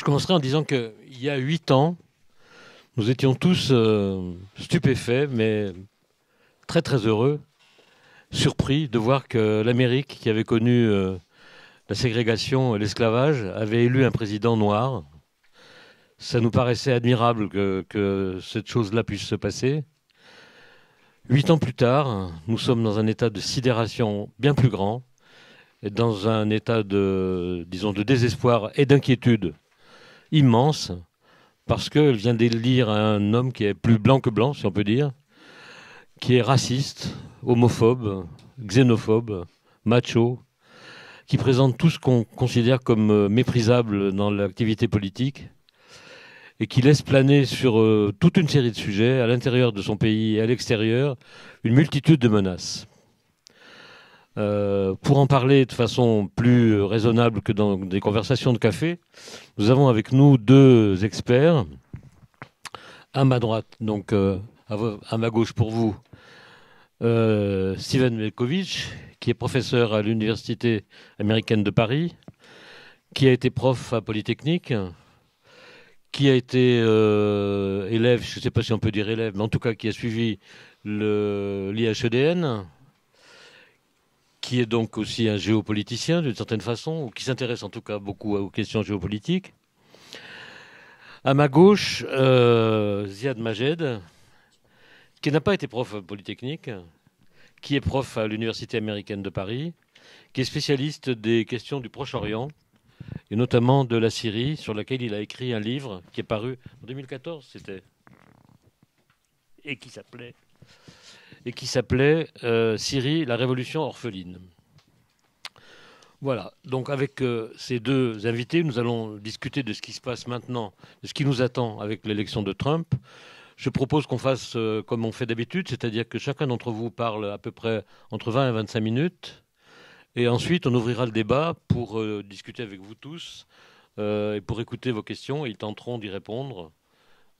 Je commencerai en disant qu'il y a 8 ans, nous étions tous stupéfaits, mais très très heureux, surpris de voir que l'Amérique, qui avait connu la ségrégation et l'esclavage, avait élu un président noir. Ça nous paraissait admirable que cette chose-là puisse se passer. 8 ans plus tard, nous sommes dans un état de sidération bien plus grand, et dans un état de, disons, de désespoir et d'inquiétude immense, parce qu'elle vient d'élire un homme qui est plus blanc que blanc, si on peut dire, qui est raciste, homophobe, xénophobe, macho, qui présente tout ce qu'on considère comme méprisable dans l'activité politique, et qui laisse planer sur toute une série de sujets, à l'intérieur de son pays et à l'extérieur, une multitude de menaces. Pour en parler de façon plus raisonnable que dans des conversations de café, nous avons avec nous deux experts. À ma droite, donc à ma gauche pour vous, Steven Melkovich, qui est professeur à l'Université américaine de Paris, qui a été prof à Polytechnique, qui a été élève, je ne sais pas si on peut dire élève, mais en tout cas qui a suivi l'IHEDN, qui est donc aussi un géopoliticien d'une certaine façon, ou qui s'intéresse en tout cas beaucoup aux questions géopolitiques. À ma gauche, Ziad Majed, qui n'a pas été prof à Polytechnique, qui est prof à l'Université américaine de Paris, qui est spécialiste des questions du Proche-Orient, et notamment de la Syrie, sur laquelle il a écrit un livre qui est paru en 2014, c'était, et qui s'appelait Syrie, la révolution orpheline. Voilà, donc avec ces deux invités, nous allons discuter de ce qui se passe maintenant, de ce qui nous attend avec l'élection de Trump. Je propose qu'on fasse comme on fait d'habitude, c'est-à-dire que chacun d'entre vous parle à peu près entre 20 et 25 minutes. Et ensuite, on ouvrira le débat pour discuter avec vous tous et pour écouter vos questions. Ils tenteront d'y répondre,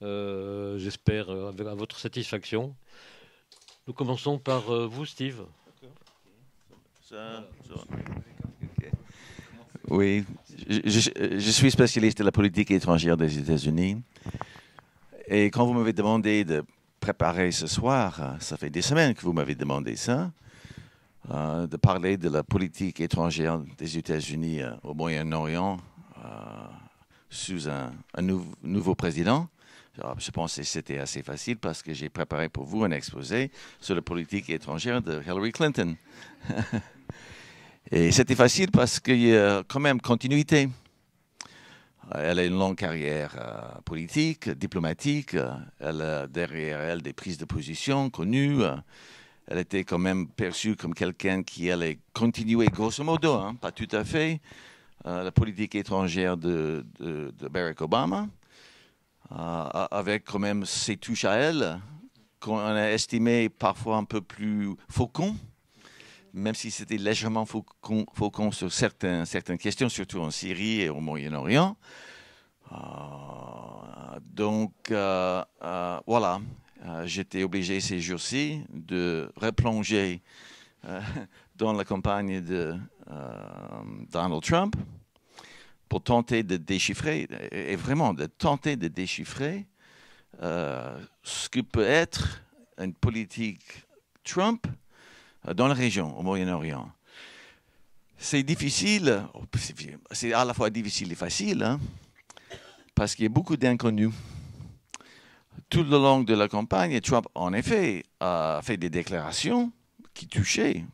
j'espère, à votre satisfaction. Nous commençons par vous, Steve. Oui, je suis spécialiste de la politique étrangère des États-Unis. Et quand vous m'avez demandé de préparer ce soir, ça fait des semaines que vous m'avez demandé ça, de parler de la politique étrangère des États-Unis au Moyen-Orient sous un nouveau président. Alors, je pensais que c'était assez facile parce que j'ai préparé pour vous un exposé sur la politique étrangère de Hillary Clinton. Et c'était facile parce qu'il y a quand même continuité. Elle a une longue carrière politique, diplomatique. Elle a derrière elle des prises de position connues. Elle était quand même perçue comme quelqu'un qui allait continuer, grosso modo, hein, pas tout à fait, la politique étrangère de Barack Obama, avec quand même ses touches à elle, qu'on a estimé parfois un peu plus faucon, même si c'était légèrement faucon sur certaines questions, surtout en Syrie et au Moyen-Orient. Donc, voilà. J'étais obligé ces jours-ci de replonger dans la campagne de Donald Trump pour tenter de déchiffrer, et vraiment de tenter de déchiffrer ce que peut être une politique Trump dans la région, au Moyen-Orient. C'est difficile, c'est à la fois difficile et facile, hein, parce qu'il y a beaucoup d'inconnus. Tout le long de la campagne, Trump, en effet, a fait des déclarations qui touchaient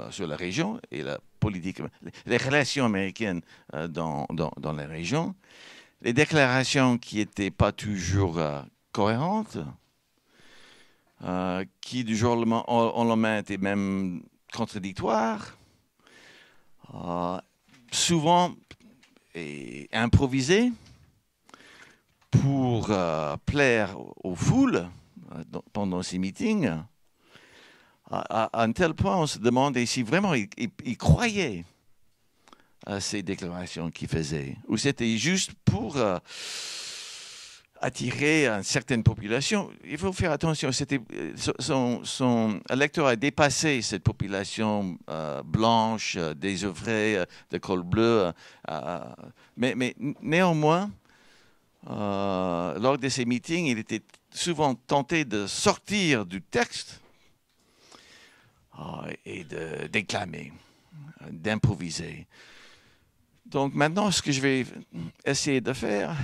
sur la région et la politique, les relations américaines dans la région. Les déclarations qui n'étaient pas toujours cohérentes, qui du jour au lendemain étaient même contradictoires, souvent et improvisées, pour plaire aux foules pendant ces meetings, à un tel point, on se demandait si vraiment il croyait à ces déclarations qu'il faisait, ou c'était juste pour attirer une certaine population. Il faut faire attention. Son électorat a dépassé cette population blanche, désœuvrée, de col bleu. Mais néanmoins, lors de ces meetings, il était souvent tenté de sortir du texte et de déclamer, d'improviser. Donc maintenant, ce que je vais essayer de faire,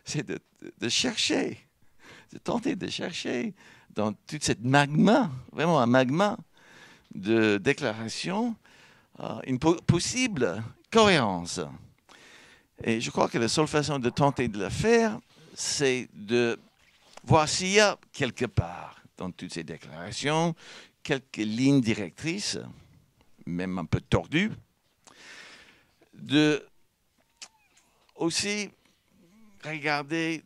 c'est de chercher, de tenter de chercher dans toute cette magma, vraiment un magma de déclarations, une possible cohérence. Et je crois que la seule façon de tenter de le faire, c'est de voir s'il y a quelque part dans toutes ces déclarations quelques lignes directrices, même un peu tordues, de aussi regarder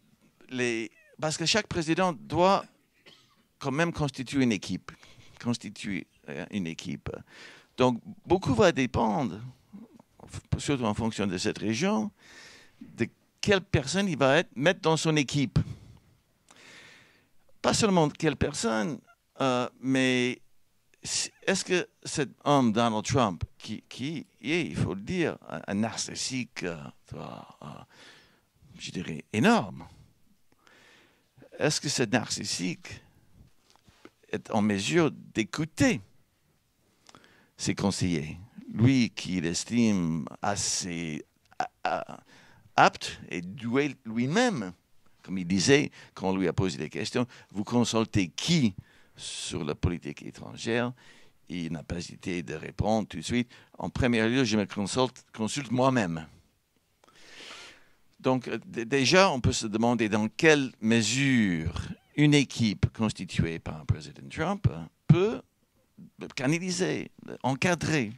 parce que chaque président doit quand même constituer une équipe. Donc, beaucoup va dépendre, surtout en fonction de cette région, de quelle personne il va mettre dans son équipe. Pas seulement quelle personne, mais est-ce que cet homme, Donald Trump, qui est, il faut le dire, un narcissique, je dirais, énorme, est-ce que ce narcissique est en mesure d'écouter ses conseillers, lui qu'il estime assez apte et doué lui-même, comme il disait quand on lui a posé des questions, vous consultez qui sur la politique étrangère? Il n'a pas hésité de répondre tout de suite. En premier lieu, je me consulte moi-même. Donc, déjà, on peut se demander dans quelle mesure une équipe constituée par un président Trump peut canaliser, encadrer.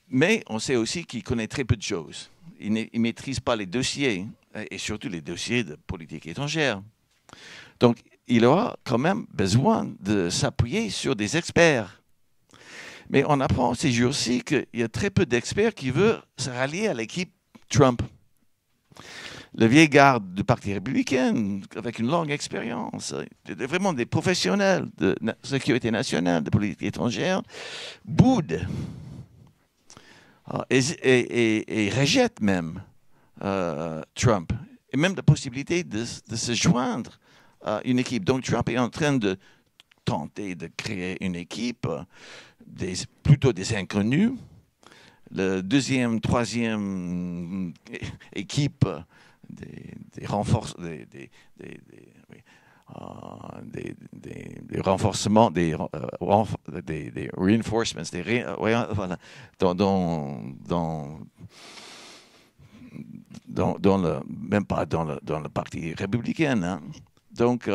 Mais on sait aussi qu'il connaît très peu de choses. Il ne maîtrise pas les dossiers, et surtout les dossiers de politique étrangère. Donc, il aura quand même besoin de s'appuyer sur des experts. Mais on apprend ces jours-ci qu'il y a très peu d'experts qui veulent se rallier à l'équipe Trump. Le vieil garde du Parti républicain, avec une longue expérience, vraiment des professionnels de sécurité nationale, de politique étrangère, boudent et rejettent même Trump, et même la possibilité de se joindre à une équipe. Donc Trump est en train de tenter de créer une équipe, plutôt des inconnus. Le deuxième, troisième équipe des renforcements, des reinforcements, voilà, même pas dans le parti républicain. Hein. Donc,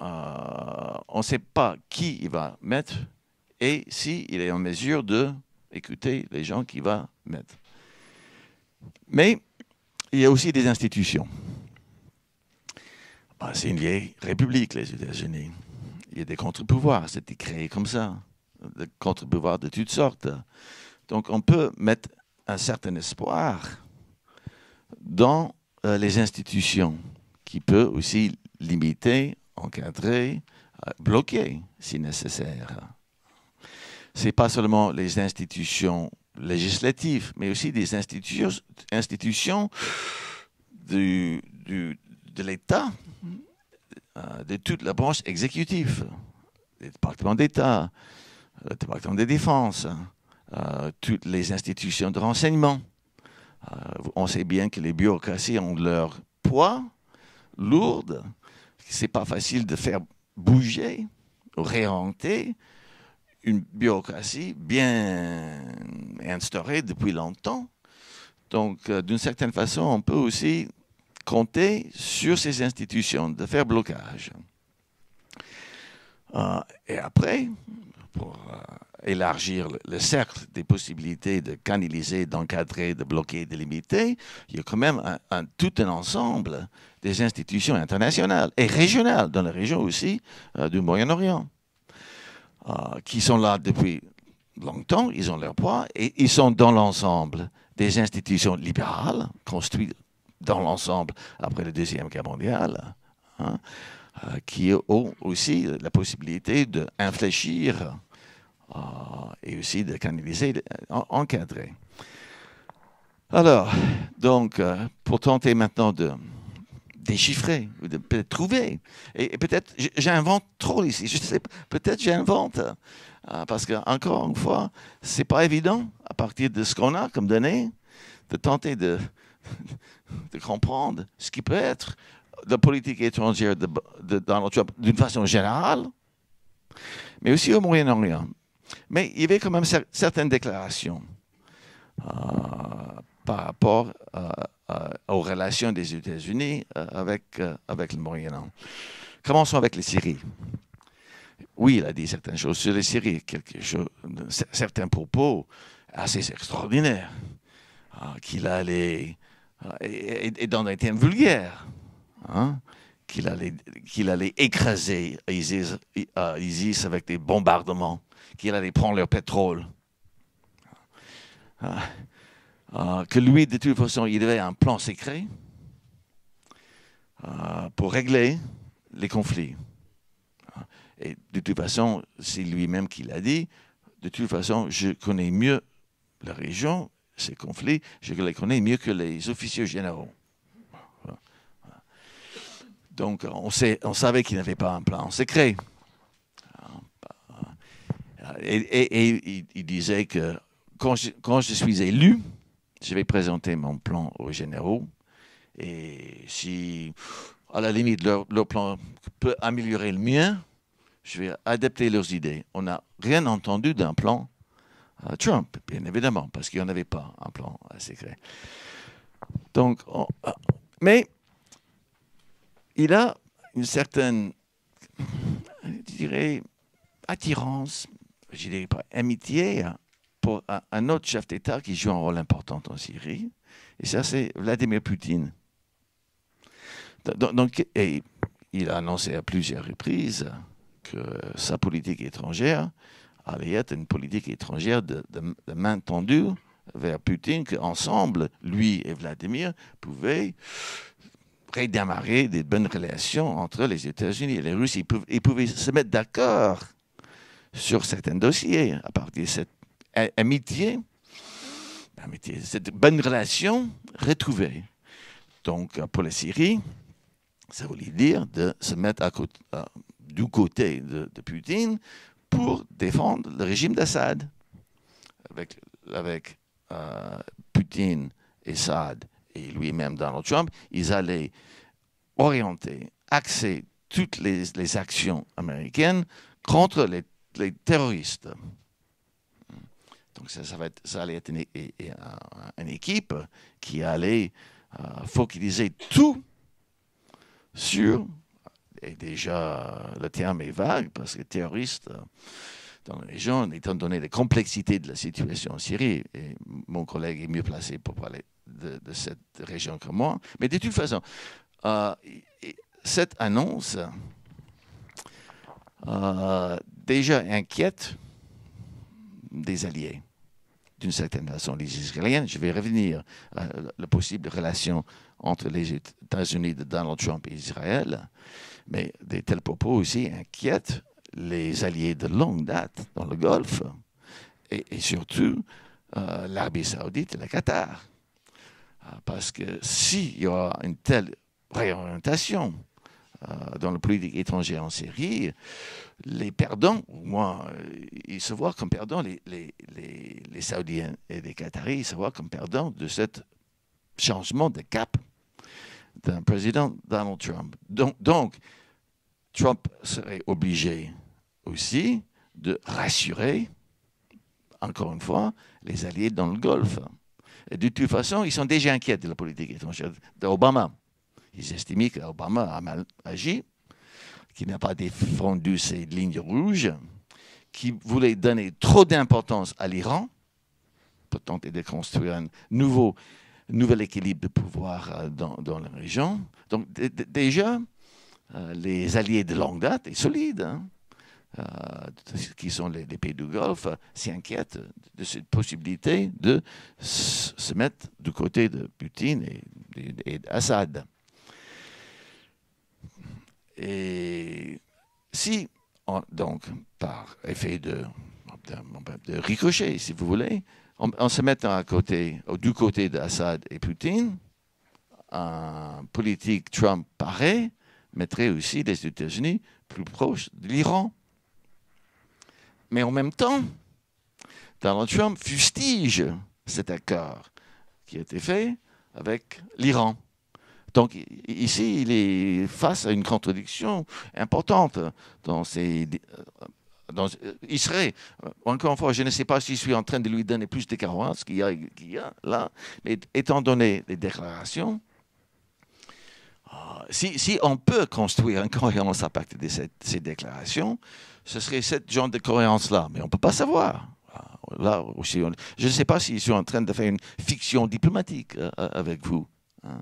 on ne sait pas qui il va mettre et s'il est en mesure d'écouter les gens qu'il va mettre. Mais il y a aussi des institutions. C'est une vieille république, les États-Unis. Il y a des contre-pouvoirs, c'était créé comme ça. Des contre-pouvoirs de toutes sortes. Donc, on peut mettre un certain espoir dans les institutions qui peut aussi limiter, encadrer, bloquer si nécessaire. Ce n'est pas seulement les institutions législatives, mais aussi des institutions de l'État, de toute la branche exécutive, le département d'État, le département de défense, toutes les institutions de renseignement. On sait bien que les bureaucraties ont leur poids lourd. Ce n'est pas facile de faire bouger ou réorienter une bureaucratie bien instaurée depuis longtemps. Donc, d'une certaine façon, on peut aussi compter sur ces institutions de faire blocage. Et après, pour élargir le cercle des possibilités de canaliser, d'encadrer, de bloquer, de limiter, il y a quand même tout un ensemble des institutions internationales et régionales, dans la région aussi du Moyen-Orient, qui sont là depuis longtemps, ils ont leur poids, et ils sont dans l'ensemble des institutions libérales construites dans l'ensemble après la Deuxième Guerre mondiale, hein, qui ont aussi la possibilité d'infléchir et aussi de canaliser, encadrer. Alors, donc, pour tenter maintenant de déchiffrer, ou de peut-être trouver, et peut-être j'invente trop ici, je sais, peut-être j'invente, parce qu'encore une fois, c'est pas évident, à partir de ce qu'on a comme données, de tenter de comprendre ce qui peut être la politique étrangère de Donald Trump d'une façon générale, mais aussi au Moyen-Orient. Mais il y avait quand même certaines déclarations par rapport aux relations des États-Unis avec le Moyen-Orient. Commençons avec la Syrie. Oui, il a dit certaines choses sur la Syrie, certains propos assez extraordinaires, qu'il allait, et dans des termes vulgaires, hein, qu'il allait écraser ISIS avec des bombardements, qu'il allait prendre leur pétrole. Que lui, de toute façon, il avait un plan secret pour régler les conflits. Et de toute façon, c'est lui-même qui l'a dit. De toute façon, je connais mieux la région, ces conflits, je les connais mieux que les officiers généraux. Donc, on savait qu'il n'avait pas un plan secret. Et il disait que quand je suis élu, je vais présenter mon plan aux généraux. Et si, à la limite, leur plan peut améliorer le mien, je vais adapter leurs idées. On n'a rien entendu d'un plan Trump, bien évidemment, parce qu'il n'y en avait pas un plan secret. Donc, mais il a une certaine, je dirais, attirance, je dirais pas amitié, pour un autre chef d'État qui joue un rôle important en Syrie, et ça, c'est Vladimir Poutine. Donc, et il a annoncé à plusieurs reprises que sa politique étrangère allait être une politique étrangère de main tendue vers Poutine, qu'ensemble, lui et Vladimir pouvaient redémarrer des bonnes relations entre les États-Unis et les Russes. Ils pouvaient se mettre d'accord sur certains dossiers à partir de cette amitié, cette bonne relation retrouvée. Donc, pour la Syrie, ça voulait dire de se mettre du côté de Poutine pour défendre le régime d'Assad. Avec Poutine et Assad et lui-même Donald Trump, ils allaient orienter, axer toutes les actions américaines contre les terroristes. Donc ça allait être une équipe qui allait focaliser tout sur, et déjà le terme est vague parce que terroriste dans la région, étant donné la complexité de la situation en Syrie, et mon collègue est mieux placé pour parler de cette région que moi, mais de toute façon, cette annonce déjà inquiète des alliés, d'une certaine façon, les Israéliens. Je vais revenir à la possible relation entre les États-Unis de Donald Trump et Israël, mais de tels propos aussi inquiètent les alliés de longue date dans le Golfe et surtout l'Arabie saoudite et le Qatar. Parce que s'il y aura une telle réorientation dans la politique étrangère en Syrie, les perdants, moi, ils se voient comme perdants, les Saoudiens et les Qataris, ils se voient comme perdants de ce changement de cap d'un président Donald Trump. Donc, Trump serait obligé aussi de rassurer, encore une fois, les alliés dans le Golfe. Et de toute façon, ils sont déjà inquiets de la politique étrangère d'Obama. Ils estimaient qu'Obama a mal agi, qu'il n'a pas défendu ses lignes rouges, qu'il voulait donner trop d'importance à l'Iran pour tenter de construire un nouvel équilibre de pouvoir dans la région. Donc déjà, les alliés de longue date et solides, hein, qui sont les pays du Golfe, s'inquiètent de cette possibilité de se mettre du côté de Poutine et et d'Assad. Et si, donc, par effet de ricochet, si vous voulez, en se mettant du côté d'Assad et Poutine, un politique Trump pareil mettrait aussi les États-Unis plus proches de l'Iran. Mais en même temps, Donald Trump fustige cet accord qui a été fait avec l'Iran. Donc ici, il est face à une contradiction importante il serait, encore une fois, je ne sais pas si je suis en train de lui donner plus de carence qu'il y a là, mais étant donné les déclarations, si on peut construire une cohérence à partir de ces déclarations, ce serait ce genre de cohérence-là, mais on ne peut pas savoir. Là aussi, je ne sais pas si je suis en train de faire une fiction diplomatique avec vous. Hein.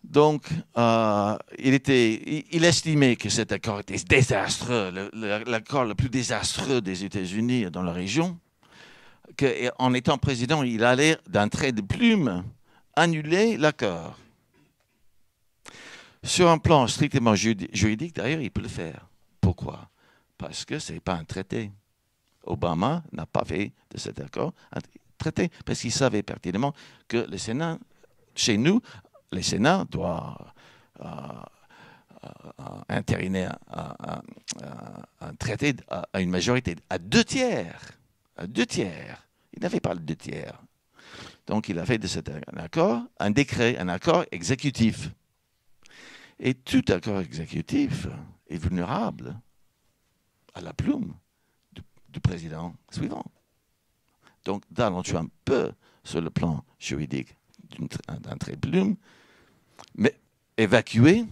Donc, il estimait que cet accord était désastreux, l'accord le plus désastreux des États-Unis dans la région, qu'en étant président, il allait d'un trait de plume annuler l'accord. Sur un plan strictement juridique, d'ailleurs, il peut le faire. Pourquoi? Parce que ce n'est pas un traité. Obama n'a pas fait de cet accord un traité, parce qu'il savait pertinemment que le Sénat, chez nous, le Sénat doit entériner un traité à une majorité, à 2/3. À 2/3. Il n'avait pas le 2/3. Donc, il a fait de cet accord un décret, un accord exécutif. Et tout accord exécutif est vulnérable à la plume du président suivant. Donc, Donald Trump peut, sur le plan juridique d'un trait de plume, mais évacuer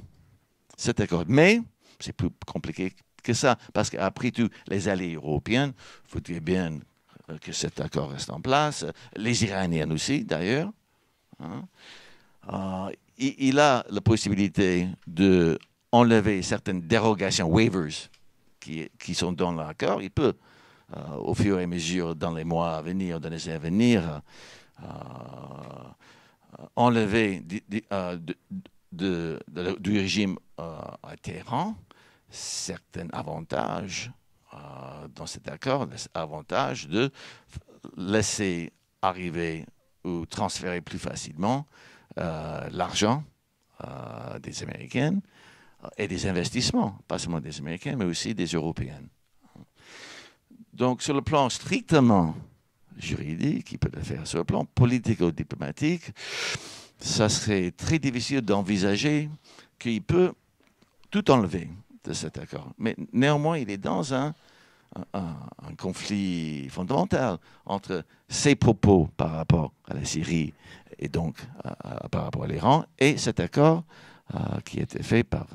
cet accord. Mais c'est plus compliqué que ça, parce qu'après tout, les alliés européens voudraient bien que cet accord reste en place, les Iraniens aussi, d'ailleurs. Hein. Il a la possibilité d'enlever certaines dérogations, waivers, qui sont dans l'accord. Il peut, au fur et à mesure, dans les mois à venir, dans les années à venir, enlever du régime à Téhéran certains avantages dans cet accord, avantages de laisser arriver ou transférer plus facilement l'argent des Américains et des investissements, pas seulement des Américains, mais aussi des Européens. Donc, sur le plan strictement juridique, il peut le faire. Sur le plan politico-diplomatique, ça serait très difficile d'envisager qu'il peut tout enlever de cet accord. Mais néanmoins, il est dans un conflit fondamental entre ses propos par rapport à la Syrie et donc par rapport à l'Iran et cet accord qui a été fait par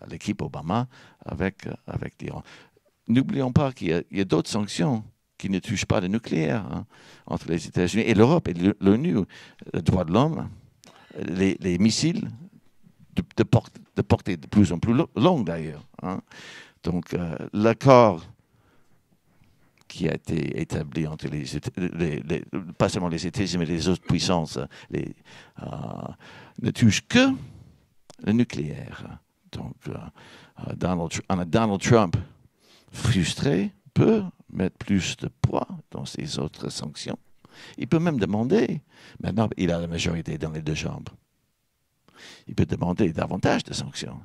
l'équipe Obama avec l'Iran. N'oublions pas qu'il y a d'autres sanctions qui ne touchent pas le nucléaire entre les États-Unis et l'Europe et l'ONU, le droit de l'homme, les missiles de portée de plus en plus longue d'ailleurs. Hein. Donc l'accord qui a été établi entre pas seulement les États-Unis, mais les autres puissances, ne touche que le nucléaire. Donc, Donald Trump, frustré, peut mettre plus de poids dans ces autres sanctions. Il peut même demander, maintenant il a la majorité dans les deux chambres, il peut demander davantage de sanctions.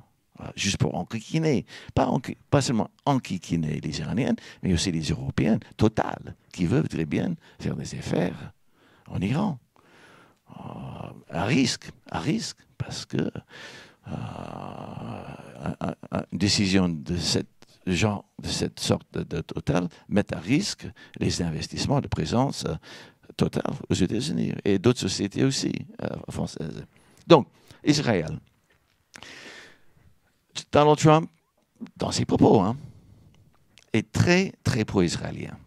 Juste pour enquiquiner, pas seulement enquiquiner les Iraniens, mais aussi les Européens, Total, qui veulent très bien faire des affaires en Iran. À risque, parce que une décision de cette sorte de Total met à risque les investissements de présence Total aux États-Unis et d'autres sociétés aussi françaises. Donc, Israël. Donald Trump, dans ses propos, est très, très pro-israélien.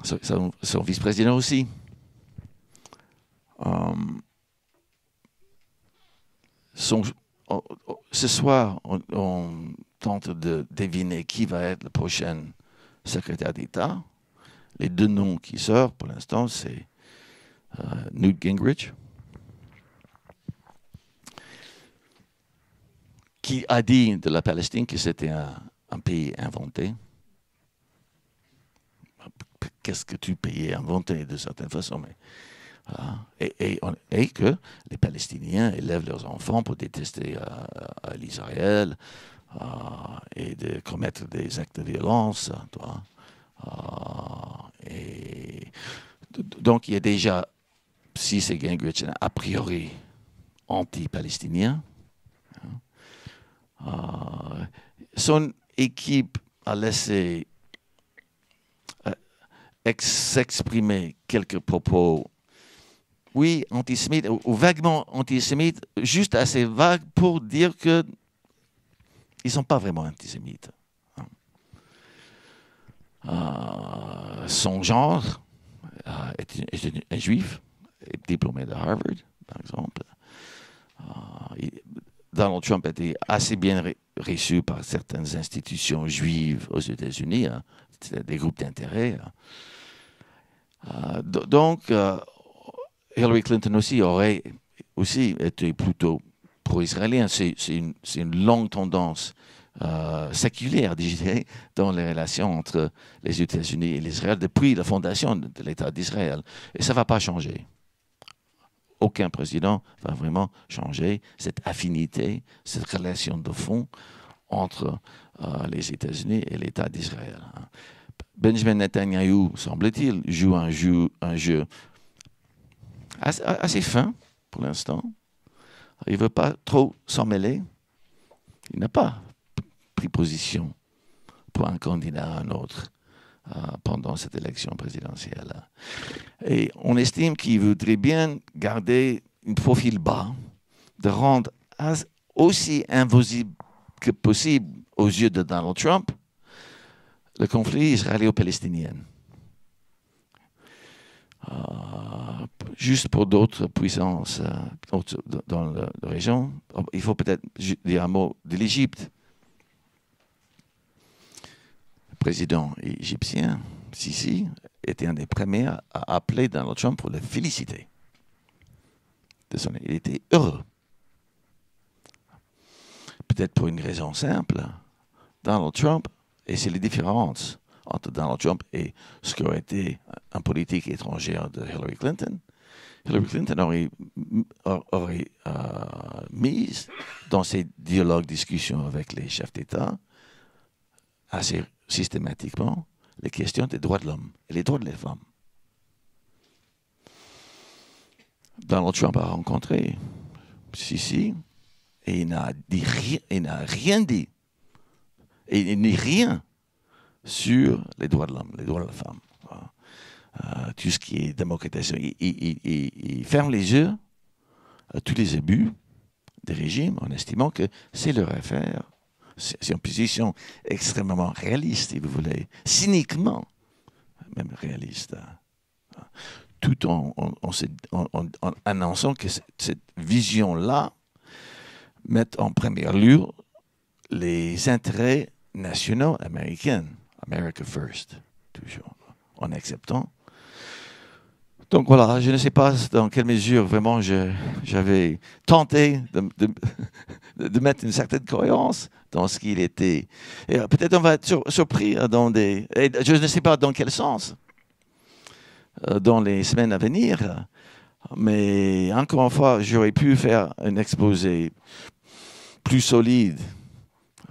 Son vice-président aussi. Ce soir, on tente de deviner qui va être le prochain secrétaire d'État. Les deux noms qui sortent, pour l'instant, c'est Newt Gingrich, qui a dit de la Palestine que c'était un pays inventé. Qu'est-ce que tu payais inventé de certaine façon, mais voilà. Et que les Palestiniens élèvent leurs enfants pour détester l'Israël et de commettre des actes de violence. Et donc il y a déjà, si c'est Gingrich, a priori anti-palestinien. Son équipe a laissé s'exprimer quelques propos, oui, antisémites, ou vaguement antisémites, juste assez vagues pour dire qu'ils ne sont pas vraiment antisémites. Son genre est juif, est diplômé de Harvard, par exemple. Donald Trump a été assez bien reçu par certaines institutions juives aux États-Unis, des groupes d'intérêt. Donc, Hillary Clinton aussi aurait été plutôt pro-israélien. C'est une longue tendance séculaire, je dirais, dans les relations entre les États-Unis et l'Israël depuis la fondation de l'État d'Israël. Et ça ne va pas changer. Aucun président va vraiment changer cette affinité, cette relation de fond entre les États-Unis et l'État d'Israël. Benjamin Netanyahu, semble-t-il, joue un jeu assez fin pour l'instant. Il ne veut pas trop s'en mêler. Il n'a pas pris position pour un candidat à un autre pendant cette élection présidentielle. Et on estime qu'il voudrait bien garder un profil bas, de rendre aussi invisible que possible aux yeux de Donald Trump le conflit israélo-palestinien. Juste pour d'autres puissances dans la région, il faut peut-être dire un mot de l'Égypte. Le président égyptien, Sisi, était un des premiers à appeler Donald Trump pour le féliciter. Il était heureux. Peut-être pour une raison simple. Donald Trump, et c'est les différences entre Donald Trump et ce qu'aurait été un politique étrangère de Hillary Clinton. Hillary Clinton aurait mis dans ses dialogues, discussions avec les chefs d'État, assez systématiquement, les questions des droits de l'homme et les droits de la femme. Donald Trump a rencontré Sisi et il n'a rien dit. Et il n'est rien sur les droits de l'homme, les droits de la femme. Tout ce qui est démocratisation. Il ferme les yeux à tous les abus des régimes en estimant que c'est leur affaire. C'est une position extrêmement réaliste, si vous voulez, cyniquement même réaliste. Tout en annonçant que cette vision-là met en première lieu les intérêts nationaux américains, America First, toujours, en acceptant. Donc voilà, je ne sais pas dans quelle mesure vraiment j'avais tenté de mettre une certaine cohérence dans ce qu'il était. Et peut-être on va être surpris dans et je ne sais pas dans quel sens, dans les semaines à venir. Mais encore une fois, j'aurais pu faire un exposé plus solide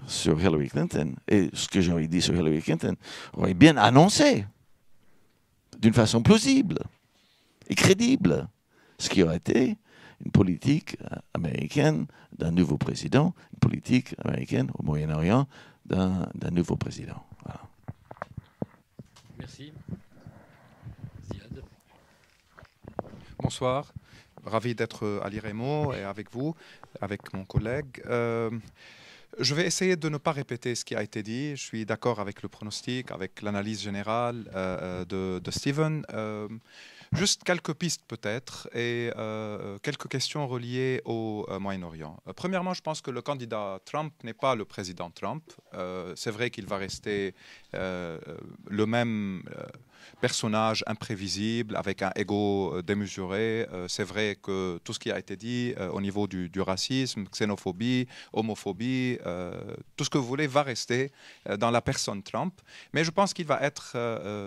sur Hillary Clinton. Et ce que j'aurais dit sur Hillary Clinton aurait bien annoncé d'une façon plausible et crédible ce qui aurait été une politique américaine d'un nouveau président, une politique américaine au Moyen-Orient d'un nouveau président. Voilà. Merci. Ziad. Bonsoir, ravi d'être à l'IREMO et avec vous, avec mon collègue. Je vais essayer de ne pas répéter ce qui a été dit. Je suis d'accord avec le pronostic, avec l'analyse générale de Steven. Juste quelques pistes peut-être et quelques questions reliées au Moyen-Orient. Premièrement, je pense que le candidat Trump n'est pas le président Trump. C'est vrai qu'il va rester le même personnage imprévisible avec un ego démesuré. C'est vrai que tout ce qui a été dit au niveau du racisme, xénophobie, homophobie, tout ce que vous voulez va rester dans la personne Trump. Mais je pense qu'il va être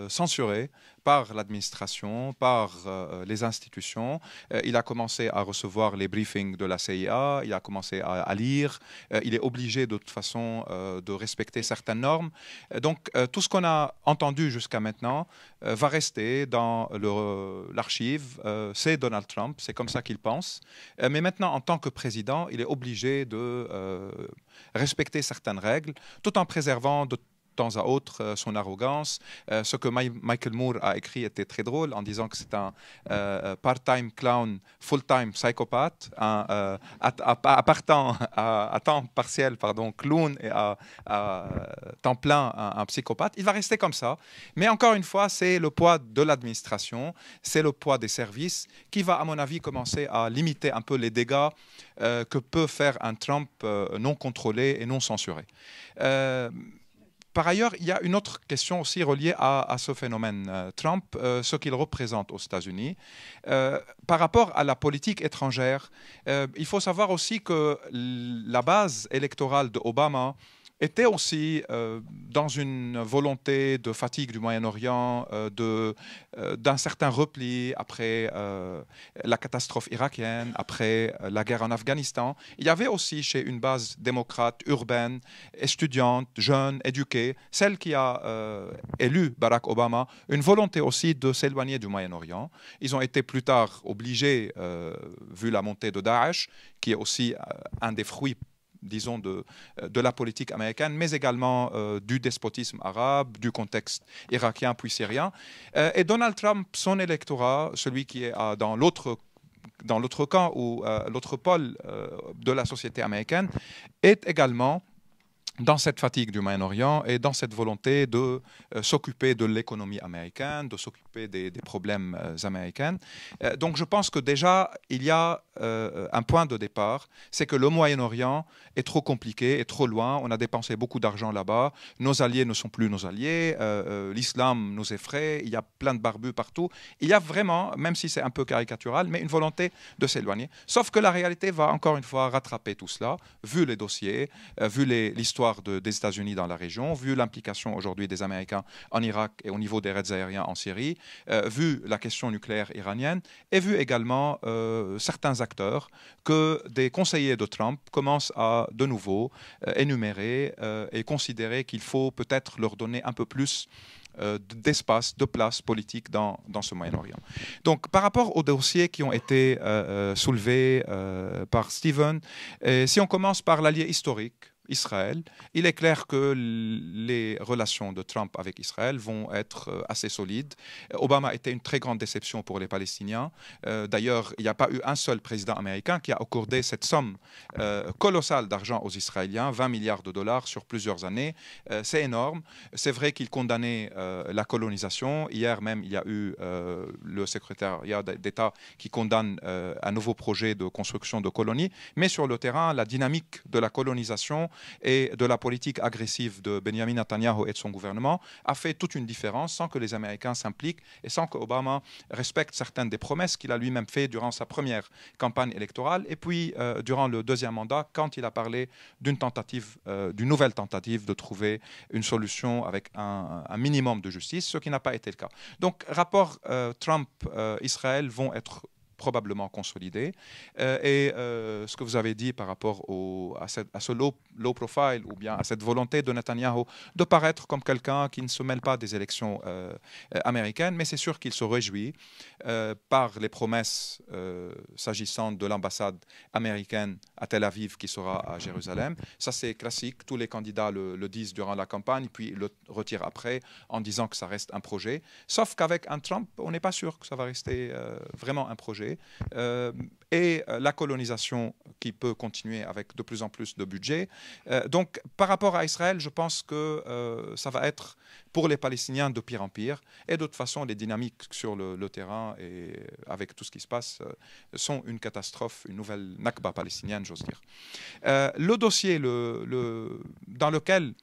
censuré par l'administration, par les institutions. Il a commencé à recevoir les briefings de la CIA, il a commencé à lire, il est obligé de toute façon de respecter certaines normes. Donc tout ce qu'on a entendu jusqu'à maintenant va rester dans l'archive. C'est Donald Trump, c'est comme ça qu'il pense. Mais maintenant, en tant que président, il est obligé de respecter certaines règles, tout en préservant de temps à autre son arrogance. Ce que Michael Moore a écrit était très drôle en disant que c'est un part-time clown, full-time psychopathe, à temps partiel, pardon, clown et à temps plein, un psychopathe. Il va rester comme ça. Mais encore une fois, c'est le poids de l'administration, c'est le poids des services qui va, à mon avis, commencer à limiter un peu les dégâts que peut faire un Trump non contrôlé et non censuré. Par ailleurs, il y a une autre question aussi reliée à ce phénomène Trump, ce qu'il représente aux États-Unis. Par rapport à la politique étrangère, il faut savoir aussi que la base électorale de Obama était aussi dans une volonté de fatigue du Moyen-Orient, d'un certain repli après la catastrophe irakienne, après la guerre en Afghanistan. Il y avait aussi chez une base démocrate, urbaine, étudiante, jeune, éduquée, celle qui a élu Barack Obama, une volonté aussi de s'éloigner du Moyen-Orient. Ils ont été plus tard obligés, vu la montée de Daesh, qui est aussi un des fruits disons, de la politique américaine, mais également du despotisme arabe, du contexte irakien puis syrien. Et Donald Trump, son électorat, celui qui est dans l'autre camp ou l'autre pôle de la société américaine, est également dans cette fatigue du Moyen-Orient et dans cette volonté de s'occuper de l'économie américaine, de s'occuper des problèmes américains. Donc je pense que déjà, il y a un point de départ, c'est que le Moyen-Orient est trop compliqué, est trop loin, on a dépensé beaucoup d'argent là-bas, nos alliés ne sont plus nos alliés, l'islam nous effraie, il y a plein de barbus partout. Il y a vraiment, même si c'est un peu caricatural, mais une volonté de s'éloigner. Sauf que la réalité va encore une fois rattraper tout cela, vu les dossiers, vu l'histoire des États-Unis dans la région, vu l'implication aujourd'hui des Américains en Irak et au niveau des raids aériens en Syrie, vu la question nucléaire iranienne, et vu également certains acteurs que des conseillers de Trump commencent à de nouveau énumérer et considérer qu'il faut peut-être leur donner un peu plus d'espace, de place politique dans ce Moyen-Orient. Donc, par rapport aux dossiers qui ont été soulevés par Stephen, si on commence par l'allié historique, Israël, il est clair que les relations de Trump avec Israël vont être assez solides. Obama était une très grande déception pour les Palestiniens. D'ailleurs, il n'y a pas eu un seul président américain qui a accordé cette somme colossale d'argent aux Israéliens, 20 milliards de dollars sur plusieurs années. C'est énorme. C'est vrai qu'il condamnait la colonisation. Hier même, il y a eu le secrétariat d'État qui condamne un nouveau projet de construction de colonies. Mais sur le terrain, la dynamique de la colonisation et de la politique agressive de Benjamin Netanyahu et de son gouvernement a fait toute une différence sans que les Américains s'impliquent et sans que Obama respecte certaines des promesses qu'il a lui-même fait durant sa première campagne électorale et puis durant le deuxième mandat quand il a parlé d'une nouvelle tentative de trouver une solution avec un minimum de justice, ce qui n'a pas été le cas. Donc, rapport Trump-Israël vont être probablement consolidé. Et ce que vous avez dit par rapport à ce low profile ou bien à cette volonté de Netanyahu de paraître comme quelqu'un qui ne se mêle pas des élections américaines, mais c'est sûr qu'il se réjouit par les promesses s'agissant de l'ambassade américaine à Tel Aviv qui sera à Jérusalem. Ça, c'est classique. Tous les candidats le disent durant la campagne, puis le retirent après en disant que ça reste un projet. Sauf qu'avec un Trump, on n'est pas sûr que ça va rester vraiment un projet. Et la colonisation qui peut continuer avec de plus en plus de budget. Donc, par rapport à Israël, je pense que ça va être pour les Palestiniens de pire en pire. Et de toute façon, les dynamiques sur le terrain et avec tout ce qui se passe sont une catastrophe, une nouvelle Nakba palestinienne, j'ose dire. Le dossier dans lequel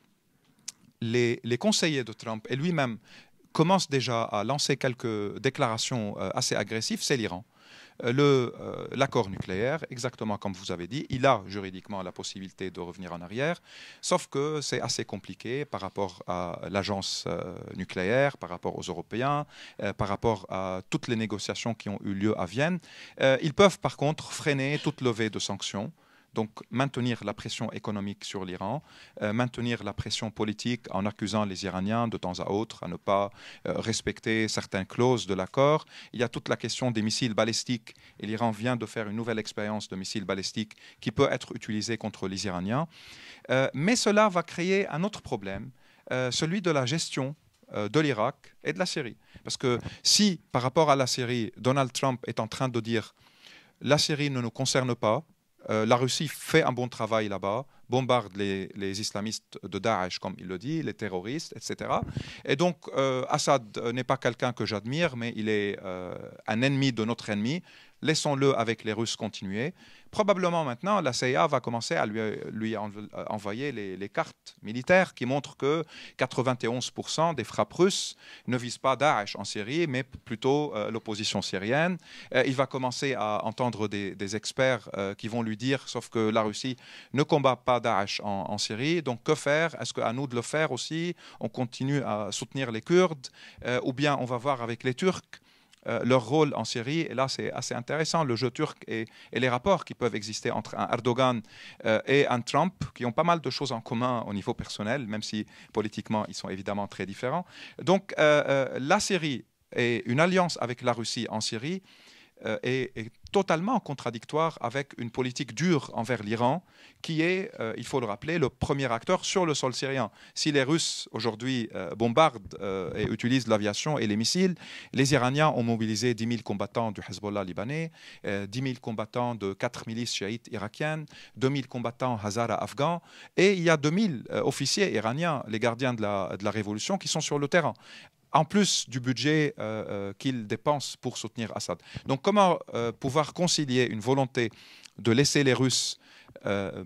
les conseillers de Trump et lui-même commence déjà à lancer quelques déclarations assez agressives, c'est l'Iran. L'accord nucléaire, exactement comme vous avez dit, il a juridiquement la possibilité de revenir en arrière, sauf que c'est assez compliqué par rapport à l'agence nucléaire, par rapport aux Européens, par rapport à toutes les négociations qui ont eu lieu à Vienne. Ils peuvent par contre freiner toute levée de sanctions. Donc maintenir la pression économique sur l'Iran, maintenir la pression politique en accusant les Iraniens de temps à autre à ne pas respecter certaines clauses de l'accord. Il y a toute la question des missiles balistiques et l'Iran vient de faire une nouvelle expérience de missiles balistiques qui peut être utilisée contre les Iraniens. Mais cela va créer un autre problème, celui de la gestion de l'Irak et de la Syrie. Parce que si, par rapport à la Syrie, Donald Trump est en train de dire « la Syrie ne nous concerne pas », la Russie fait un bon travail là-bas, bombarde les islamistes de Daesh, comme il le dit, les terroristes, etc. Et donc, Assad n'est pas quelqu'un que j'admire, mais il est un ennemi de notre ennemi. Laissons-le avec les Russes continuer. Probablement maintenant, la CIA va commencer à lui envoyer les cartes militaires qui montrent que 91% des frappes russes ne visent pas Daesh en Syrie, mais plutôt l'opposition syrienne. Il va commencer à entendre des experts qui vont lui dire, sauf que la Russie ne combat pas Daesh en Syrie, donc que faire? Est-ce qu'à nous de le faire aussi? On continue à soutenir les Kurdes, ou bien on va voir avec les Turcs leur rôle en Syrie. Et là, c'est assez intéressant, le jeu turc et les rapports qui peuvent exister entre un Erdogan et un Trump, qui ont pas mal de choses en commun au niveau personnel, même si politiquement, ils sont évidemment très différents. Donc, la Syrie et une alliance avec la Russie en Syrie est totalement contradictoire avec une politique dure envers l'Iran, qui est, il faut le rappeler, le premier acteur sur le sol syrien. Si les Russes aujourd'hui bombardent et utilisent l'aviation et les missiles, les Iraniens ont mobilisé 10 000 combattants du Hezbollah libanais, 10 000 combattants de 4 milices chiites irakiennes, 2 000 combattants Hazara afghans, et il y a 2 000 officiers iraniens, les gardiens de la révolution, qui sont sur le terrain, en plus du budget qu'ils dépensent pour soutenir Assad. Donc comment pouvoir concilier une volonté de laisser les Russes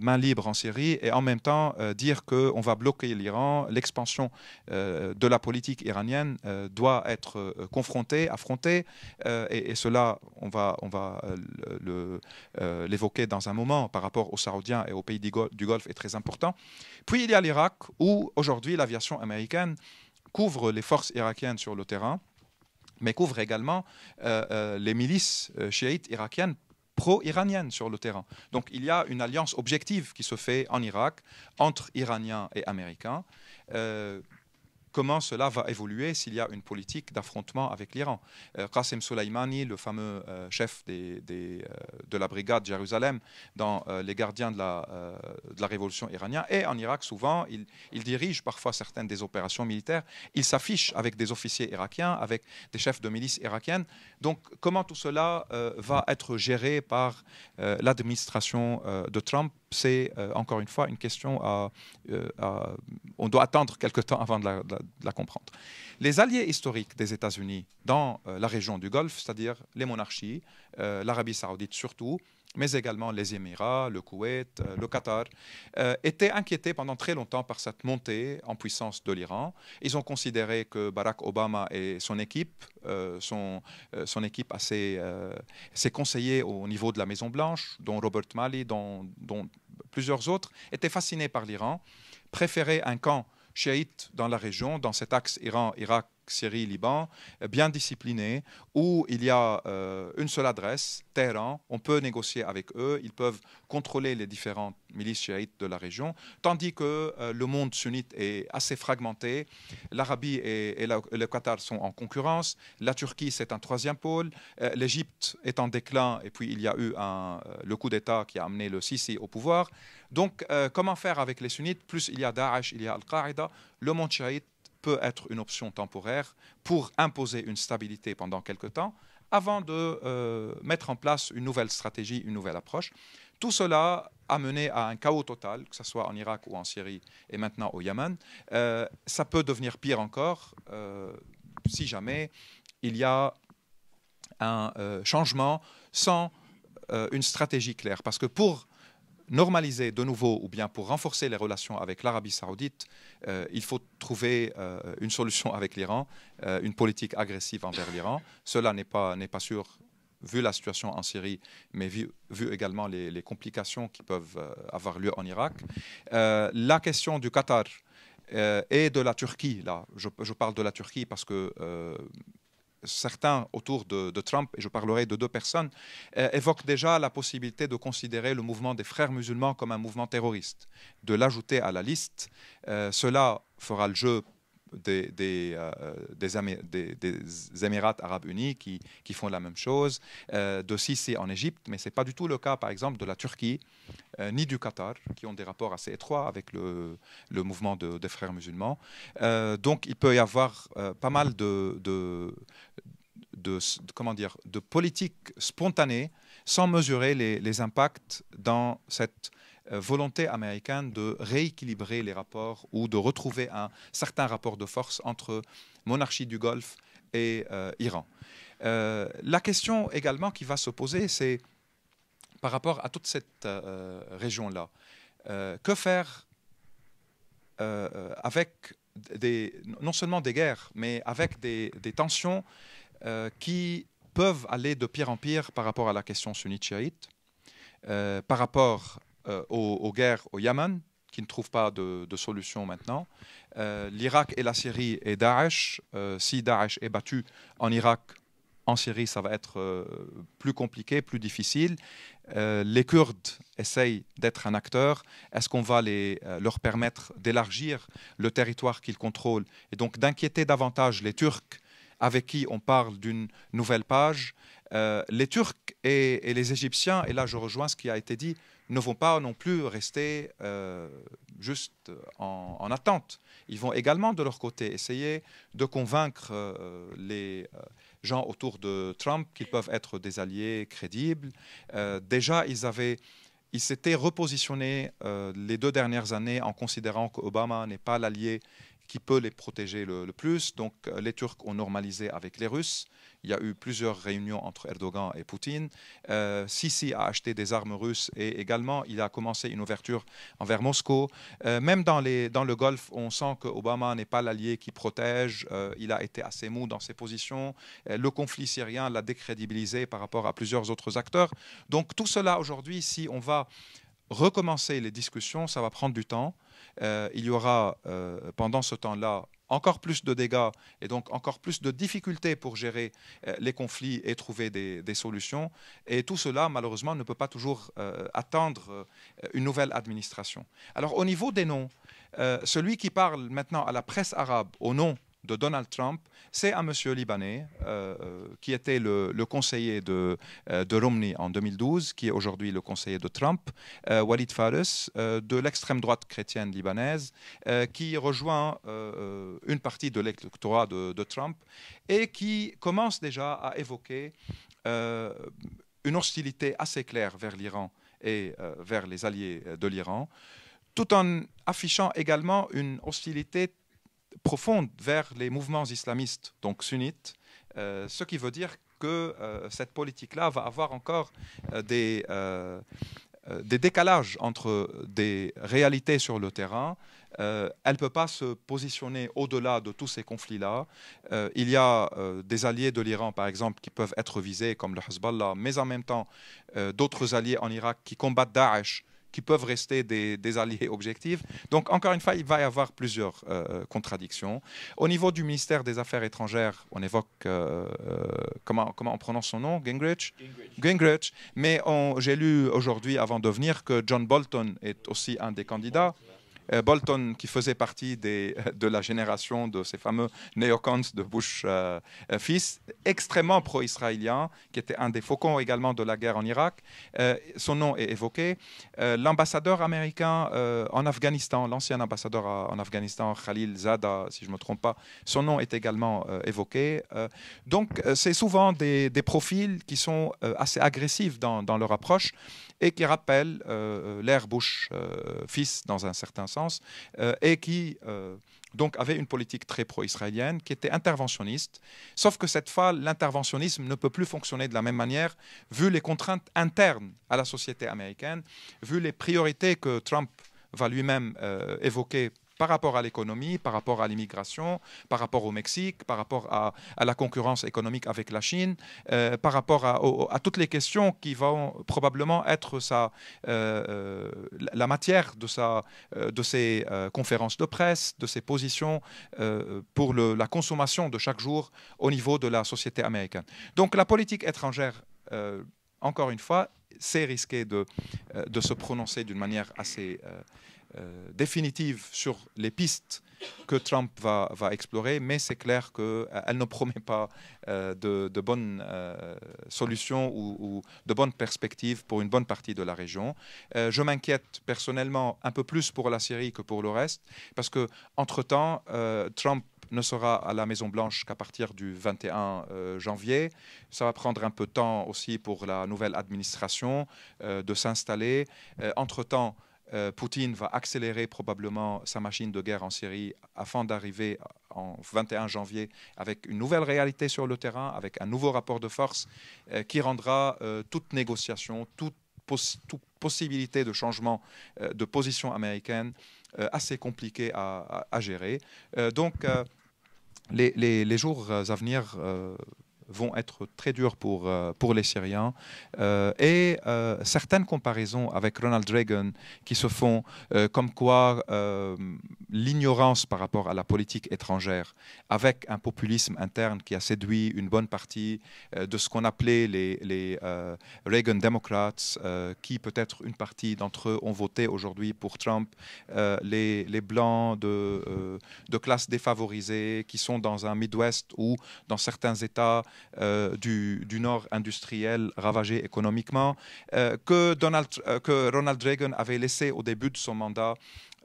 main libre en Syrie et en même temps dire qu'on va bloquer l'Iran, l'expansion de la politique iranienne doit être confrontée, affrontée, et cela, on va l'évoquer dans un moment par rapport aux Saoudiens et aux pays du Golfe est très important. Puis il y a l'Irak où aujourd'hui l'aviation américaine couvre les forces irakiennes sur le terrain, mais couvre également les milices chiites irakiennes pro-iraniennes sur le terrain. Donc il y a une alliance objective qui se fait en Irak entre Iraniens et Américains. Comment cela va évoluer s'il y a une politique d'affrontement avec l'Iran. Qasem Soleimani, le fameux chef de la brigade Jérusalem dans les gardiens de la révolution iranienne, et en Irak souvent, il dirige parfois certaines des opérations militaires. Il s'affiche avec des officiers irakiens, avec des chefs de milices irakiennes. Donc comment tout cela va être géré par l'administration de Trump? C'est encore une fois une question on doit attendre quelque temps avant de la comprendre. Les alliés historiques des États-Unis dans la région du Golfe, c'est-à-dire les monarchies, l'Arabie saoudite surtout, mais également les Émirats, le Koweït, le Qatar, étaient inquiétés pendant très longtemps par cette montée en puissance de l'Iran. Ils ont considéré que Barack Obama et son équipe, son équipe a ses conseillers au niveau de la Maison-Blanche, dont Robert Malley, dont plusieurs autres, étaient fascinés par l'Iran, préféraient un camp chiite dans la région, dans cet axe Iran, Irak, Syrie, Liban, bien discipliné, où il y a une seule adresse, Téhéran. On peut négocier avec eux, ils peuvent contrôler les différentes milices chiites de la région, tandis que le monde sunnite est assez fragmenté. L'Arabie et le Qatar sont en concurrence, la Turquie c'est un troisième pôle, l'Égypte est en déclin, et puis il y a eu le coup d'État qui a amené le Sisi au pouvoir. Donc comment faire avec les sunnites? Plus il y a Daesh, il y a Al-Qaïda, le monde chiite peut être une option temporaire pour imposer une stabilité pendant quelque temps avant de mettre en place une nouvelle stratégie, une nouvelle approche. Tout cela a mené à un chaos total, que ce soit en Irak ou en Syrie et maintenant au Yémen. Ça peut devenir pire encore si jamais il y a un changement sans une stratégie claire. Parce que pour normaliser de nouveau ou bien pour renforcer les relations avec l'Arabie saoudite, il faut trouver une solution avec l'Iran, une politique agressive envers l'Iran. Cela n'est pas sûr vu la situation en Syrie, mais vu également les complications qui peuvent avoir lieu en Irak. La question du Qatar et de la Turquie, là, je parle de la Turquie parce que certains autour de Trump, et je parlerai de deux personnes, évoquent déjà la possibilité de considérer le mouvement des frères musulmans comme un mouvement terroriste, de l'ajouter à la liste. Cela fera le jeu des Émirats arabes unis qui font la même chose, de Sisi en Égypte, mais ce n'est pas du tout le cas, par exemple, de la Turquie, ni du Qatar, qui ont des rapports assez étroits avec le mouvement des frères musulmans. Donc, il peut y avoir pas mal de politiques spontanées sans mesurer les impacts dans cette volonté américaine de rééquilibrer les rapports ou de retrouver un certain rapport de force entre monarchie du Golfe et Iran. La question également qui va se poser, c'est par rapport à toute cette région-là, que faire avec non seulement des guerres, mais avec des tensions qui peuvent aller de pire en pire par rapport à la question sunnite-chiite, par rapport aux guerres au Yémen, qui ne trouvent pas de solution maintenant, l'Irak et la Syrie et Daesh. Si Daesh est battu en Irak, en Syrie, ça va être plus compliqué, plus difficile. Les Kurdes essayent d'être un acteur. Est-ce qu'on va leur permettre d'élargir le territoire qu'ils contrôlent et donc d'inquiéter davantage les Turcs avec qui on parle d'une nouvelle page? Les Turcs et les Égyptiens, et là je rejoins ce qui a été dit, ne vont pas non plus rester juste en attente. Ils vont également de leur côté essayer de convaincre les gens autour de Trump qu'ils peuvent être des alliés crédibles. Déjà, ils s'étaient repositionnés les 2 dernières années en considérant qu'Obama n'est pas l'allié qui peut les protéger le plus. Donc les Turcs ont normalisé avec les Russes. Il y a eu plusieurs réunions entre Erdogan et Poutine. Sisi a acheté des armes russes et également il a commencé une ouverture envers Moscou. Même dans le Golfe, on sent qu'Obama n'est pas l'allié qui protège. Il a été assez mou dans ses positions. Le conflit syrien l'a décrédibilisé par rapport à plusieurs autres acteurs. Donc tout cela aujourd'hui, si on va recommencer les discussions, ça va prendre du temps. Il y aura pendant ce temps-là encore plus de dégâts et donc encore plus de difficultés pour gérer les conflits et trouver des solutions. Et tout cela, malheureusement, ne peut pas toujours attendre une nouvelle administration. Alors, au niveau des noms, celui qui parle maintenant à la presse arabe au nom de Donald Trump, c'est un monsieur libanais qui était le conseiller de Romney en 2012, qui est aujourd'hui le conseiller de Trump, Walid Fares, de l'extrême droite chrétienne libanaise, qui rejoint une partie de l'électorat de Trump et qui commence déjà à évoquer une hostilité assez claire vers l'Iran et vers les alliés de l'Iran, tout en affichant également une hostilité profonde vers les mouvements islamistes, donc sunnites, ce qui veut dire que cette politique-là va avoir encore des décalages entre des réalités sur le terrain. Elle ne peut pas se positionner au-delà de tous ces conflits-là. Il y a des alliés de l'Iran, par exemple, qui peuvent être visés, comme le Hezbollah, mais en même temps, d'autres alliés en Irak qui combattent Daesh, qui peuvent rester des alliés objectifs. Donc, encore une fois, il va y avoir plusieurs contradictions. Au niveau du ministère des Affaires étrangères, on évoque, comment on prononce son nom, Gingrich. Mais j'ai lu aujourd'hui, avant de venir, que John Bolton est aussi un des candidats. Bolton, qui faisait partie de la génération de ces fameux néocons de Bush fils, extrêmement pro-israélien, qui était un des faucons également de la guerre en Irak. Son nom est évoqué. L'ambassadeur américain en Afghanistan, l'ancien ambassadeur en Afghanistan, Khalil Zada, si je ne me trompe pas, son nom est également évoqué. Donc, c'est souvent des profils qui sont assez agressifs dans leur approche et qui rappellent l'ère Bush fils dans un certain sens. sens, et qui donc avait une politique très pro-israélienne, qui était interventionniste. Sauf que cette fois, l'interventionnisme ne peut plus fonctionner de la même manière, vu les contraintes internes à la société américaine, vu les priorités que Trump va lui-même évoquer par rapport à l'économie, par rapport à l'immigration, par rapport au Mexique, par rapport à la concurrence économique avec la Chine, par rapport à toutes les questions qui vont probablement être la matière de ses conférences de presse, de ses positions pour la consommation de chaque jour au niveau de la société américaine. Donc la politique étrangère, encore une fois, c'est risqué de se prononcer d'une manière assez définitive sur les pistes que Trump va explorer, mais c'est clair qu'elle ne promet pas de bonnes solutions ou de bonnes perspectives pour une bonne partie de la région. Je m'inquiète personnellement un peu plus pour la Syrie que pour le reste, parce qu'entre-temps, Trump ne sera à la Maison-Blanche qu'à partir du 21 janvier. Ça va prendre un peu de temps aussi pour la nouvelle administration de s'installer. Entre-temps, Poutine va accélérer probablement sa machine de guerre en Syrie afin d'arriver en 21 janvier avec une nouvelle réalité sur le terrain, avec un nouveau rapport de force qui rendra toute négociation, toute possibilité de changement de position américaine assez compliquée à gérer. Donc, les jours à venir vont être très durs pour les Syriens. Et certaines comparaisons avec Ronald Reagan qui se font comme quoi l'ignorance par rapport à la politique étrangère, avec un populisme interne qui a séduit une bonne partie de ce qu'on appelait les Reagan Democrats, qui peut-être une partie d'entre eux ont voté aujourd'hui pour Trump, les blancs de classes défavorisées qui sont dans un Midwest ou dans certains États du nord industriel ravagé économiquement, que Ronald Reagan avait laissé au début de son mandat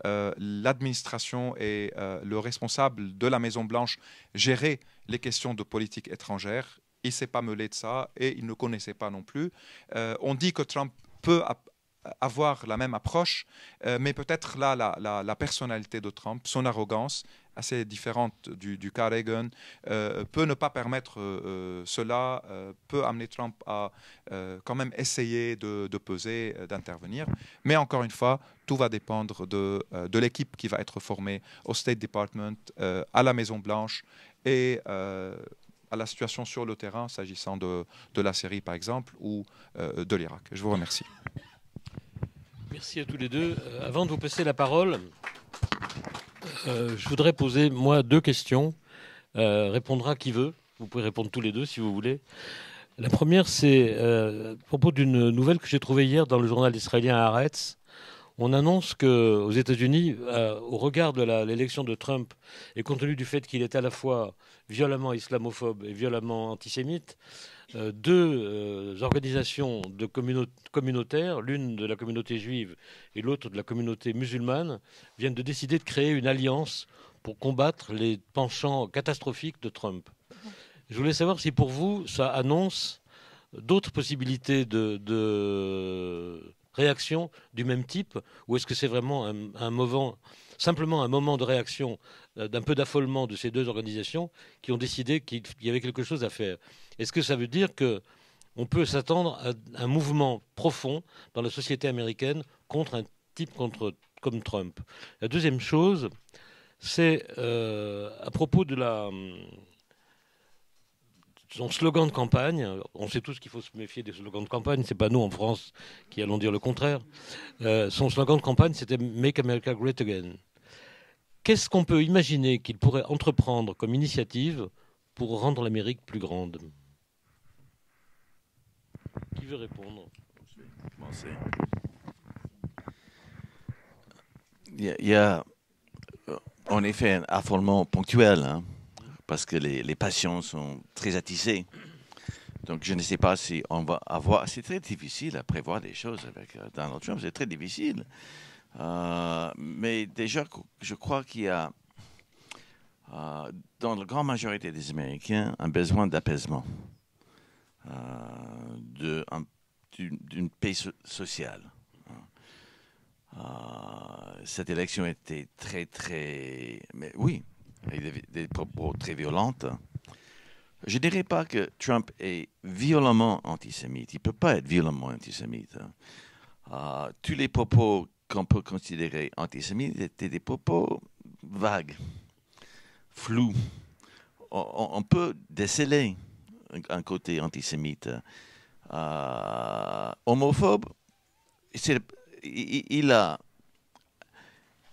l'administration et le responsable de la Maison-Blanche gérer les questions de politique étrangère. Il ne s'est pas mêlé de ça et il ne connaissait pas non plus. On dit que Trump peut avoir la même approche, mais peut-être là, la personnalité de Trump, son arrogance, assez différente du cas Reagan, peut ne pas permettre cela, peut amener Trump à quand même essayer de peser, d'intervenir. Mais encore une fois, tout va dépendre de l'équipe qui va être formée au State Department, à la Maison-Blanche et à la situation sur le terrain, s'agissant de la Syrie par exemple, ou de l'Irak. Je vous remercie. Merci à tous les deux. Avant de vous passer la parole, je voudrais poser, moi, 2 questions. Répondra qui veut. Vous pouvez répondre tous les deux, si vous voulez. La première, c'est à propos d'une nouvelle que j'ai trouvée hier dans le journal israélien Haaretz. On annonce qu'aux États-Unis, au regard de l'élection de Trump, et compte tenu du fait qu'il est à la fois violemment islamophobe et violemment antisémite, 2 organisations communautaires, l'une de la communauté juive et l'autre de la communauté musulmane, viennent de décider de créer une alliance pour combattre les penchants catastrophiques de Trump. Je voulais savoir si pour vous, ça annonce d'autres possibilités de réaction du même type, ou est-ce que c'est vraiment simplement un moment de réaction, d'un peu d'affolement de ces 2 organisations qui ont décidé qu'il y avait quelque chose à faire? Est-ce que ça veut dire qu'on peut s'attendre à un mouvement profond dans la société américaine contre un type comme Trump? La deuxième chose, c'est à propos de son slogan de campagne. On sait tous qu'il faut se méfier des slogans de campagne. C'est pas nous en France qui allons dire le contraire. Son slogan de campagne, c'était Make America Great Again. Qu'est-ce qu'on peut imaginer qu'il pourrait entreprendre comme initiative pour rendre l'Amérique plus grande? Qui veut répondre? Il y a en effet un affolement ponctuel, hein, parce que les passions sont très attisées. Donc je ne sais pas si on va avoir... C'est très difficile à prévoir des choses avec Donald Trump, c'est très difficile. Mais déjà, je crois qu'il y a, dans la grande majorité des Américains, un besoin d'apaisement, d'une paix sociale. cette élection était mais oui, il y avait des propos très violents. Je ne dirais pas que Trump est violemment antisémite. Il ne peut pas être violemment antisémite. Tous les propos qu'on peut considérer antisémites étaient des propos vagues, flous. On peut déceler un côté antisémite. Homophobe, il a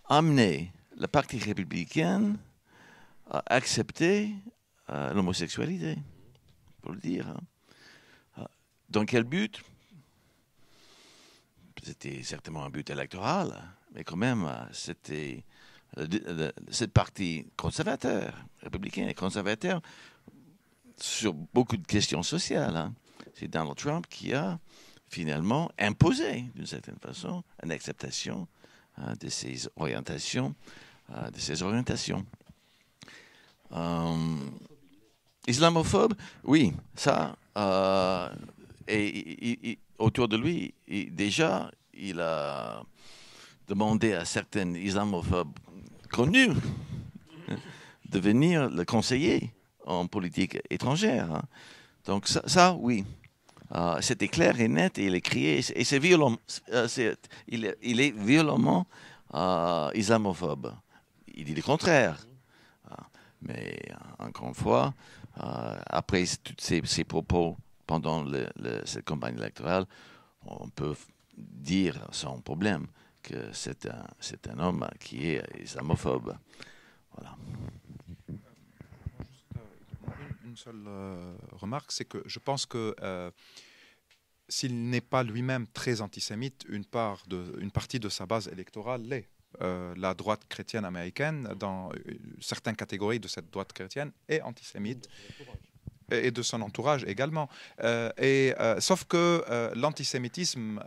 amené le Parti républicain à accepter l'homosexualité, pour le dire. Dans quel but? C'était certainement un but électoral, mais quand même, c'était cette partie conservateur, républicain et conservateur, sur beaucoup de questions sociales. C'est Donald Trump qui a finalement imposé, d'une certaine façon, une acceptation de ces orientations. Islamophobe, oui, ça. Et autour de lui, déjà, il a demandé à certains islamophobes connus de venir le conseiller en politique étrangère. Donc ça oui. C'était clair et net et il est crié. Et c'est violent. Il est violemment islamophobe. Il dit le contraire. Mais encore une fois, après tous ces propos pendant cette campagne électorale, on peut dire sans problème que c'est un homme qui est islamophobe. Voilà. Une seule remarque, c'est que je pense que s'il n'est pas lui-même très antisémite, une partie de sa base électorale l'est. La droite chrétienne américaine, dans certaines catégories de cette droite chrétienne, est antisémite. Et de son entourage également. Sauf que l'antisémitisme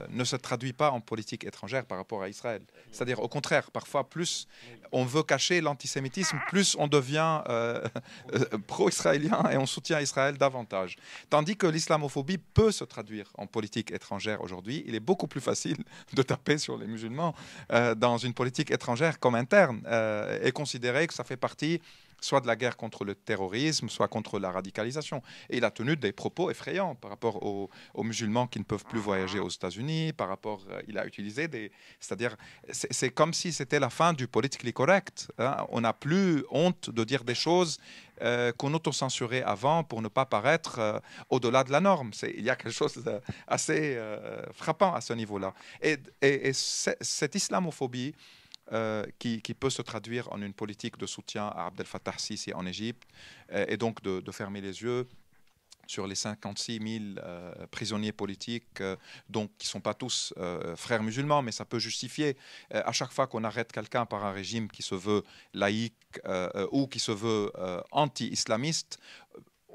ne se traduit pas en politique étrangère par rapport à Israël. C'est-à-dire, au contraire, parfois, plus on veut cacher l'antisémitisme, plus on devient pro-israélien et on soutient Israël davantage. Tandis que l'islamophobie peut se traduire en politique étrangère aujourd'hui. Il est beaucoup plus facile de taper sur les musulmans dans une politique étrangère comme interne et considérer que ça fait partie soit de la guerre contre le terrorisme, soit contre la radicalisation. Et il a tenu des propos effrayants par rapport aux musulmans qui ne peuvent plus voyager aux États-Unis, il a utilisé c'est-à-dire, c'est comme si c'était la fin du politically correct. On n'a plus honte de dire des choses qu'on autocensurait avant pour ne pas paraître au-delà de la norme. Il y a quelque chose d'assez frappant à ce niveau-là. Et cette islamophobie, qui peut se traduire en une politique de soutien à Abdel Fattah Sisi en Égypte, et donc de fermer les yeux sur les 56 000 prisonniers politiques, qui ne sont pas tous frères musulmans, mais ça peut justifier à chaque fois qu'on arrête quelqu'un par un régime qui se veut laïque ou qui se veut anti-islamiste,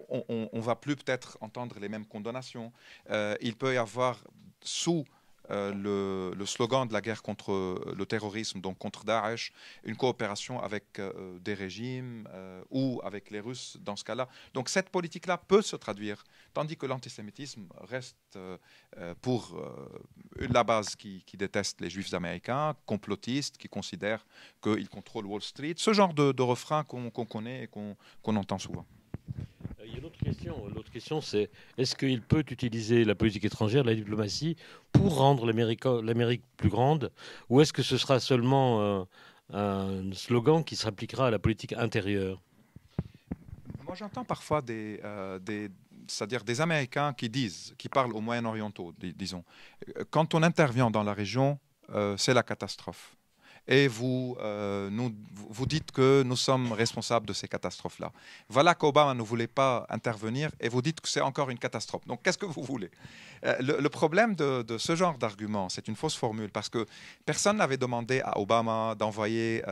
on ne va plus peut-être entendre les mêmes condamnations. Il peut y avoir sous le slogan de la guerre contre le terrorisme, donc contre Daesh, une coopération avec des régimes ou avec les Russes dans ce cas-là. Donc cette politique-là peut se traduire, tandis que l'antisémitisme reste pour la base qui déteste les juifs américains, complotistes, qui considèrent qu'ils contrôlent Wall Street, ce genre de refrain qu'on connaît et qu'on entend souvent. Il y a l'autre question, c'est est-ce qu'il peut utiliser la politique étrangère, la diplomatie, pour rendre l'Amérique plus grande, ou est-ce que ce sera seulement un slogan qui s'appliquera à la politique intérieure? Moi, j'entends parfois c'est-à-dire des Américains qui parlent aux Moyen-Orientaux, disons. Quand on intervient dans la région, c'est la catastrophe. Et vous dites que nous sommes responsables de ces catastrophes-là. Voilà qu'Obama ne voulait pas intervenir et vous dites que c'est encore une catastrophe. Donc, qu'est-ce que vous voulez? Le problème de ce genre d'argument, c'est une fausse formule parce que personne n'avait demandé à Obama d'envoyer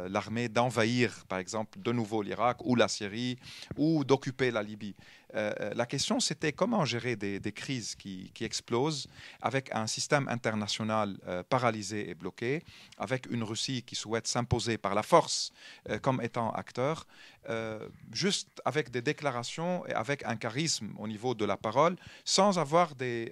l'armée, d'envahir, par exemple, de nouveau l'Irak ou la Syrie ou d'occuper la Libye. La question, c'était comment gérer des crises qui explosent avec un système international paralysé et bloqué, avec une Russie qui souhaite s'imposer par la force comme étant acteur, juste avec des déclarations et avec un charisme au niveau de la parole, sans avoir des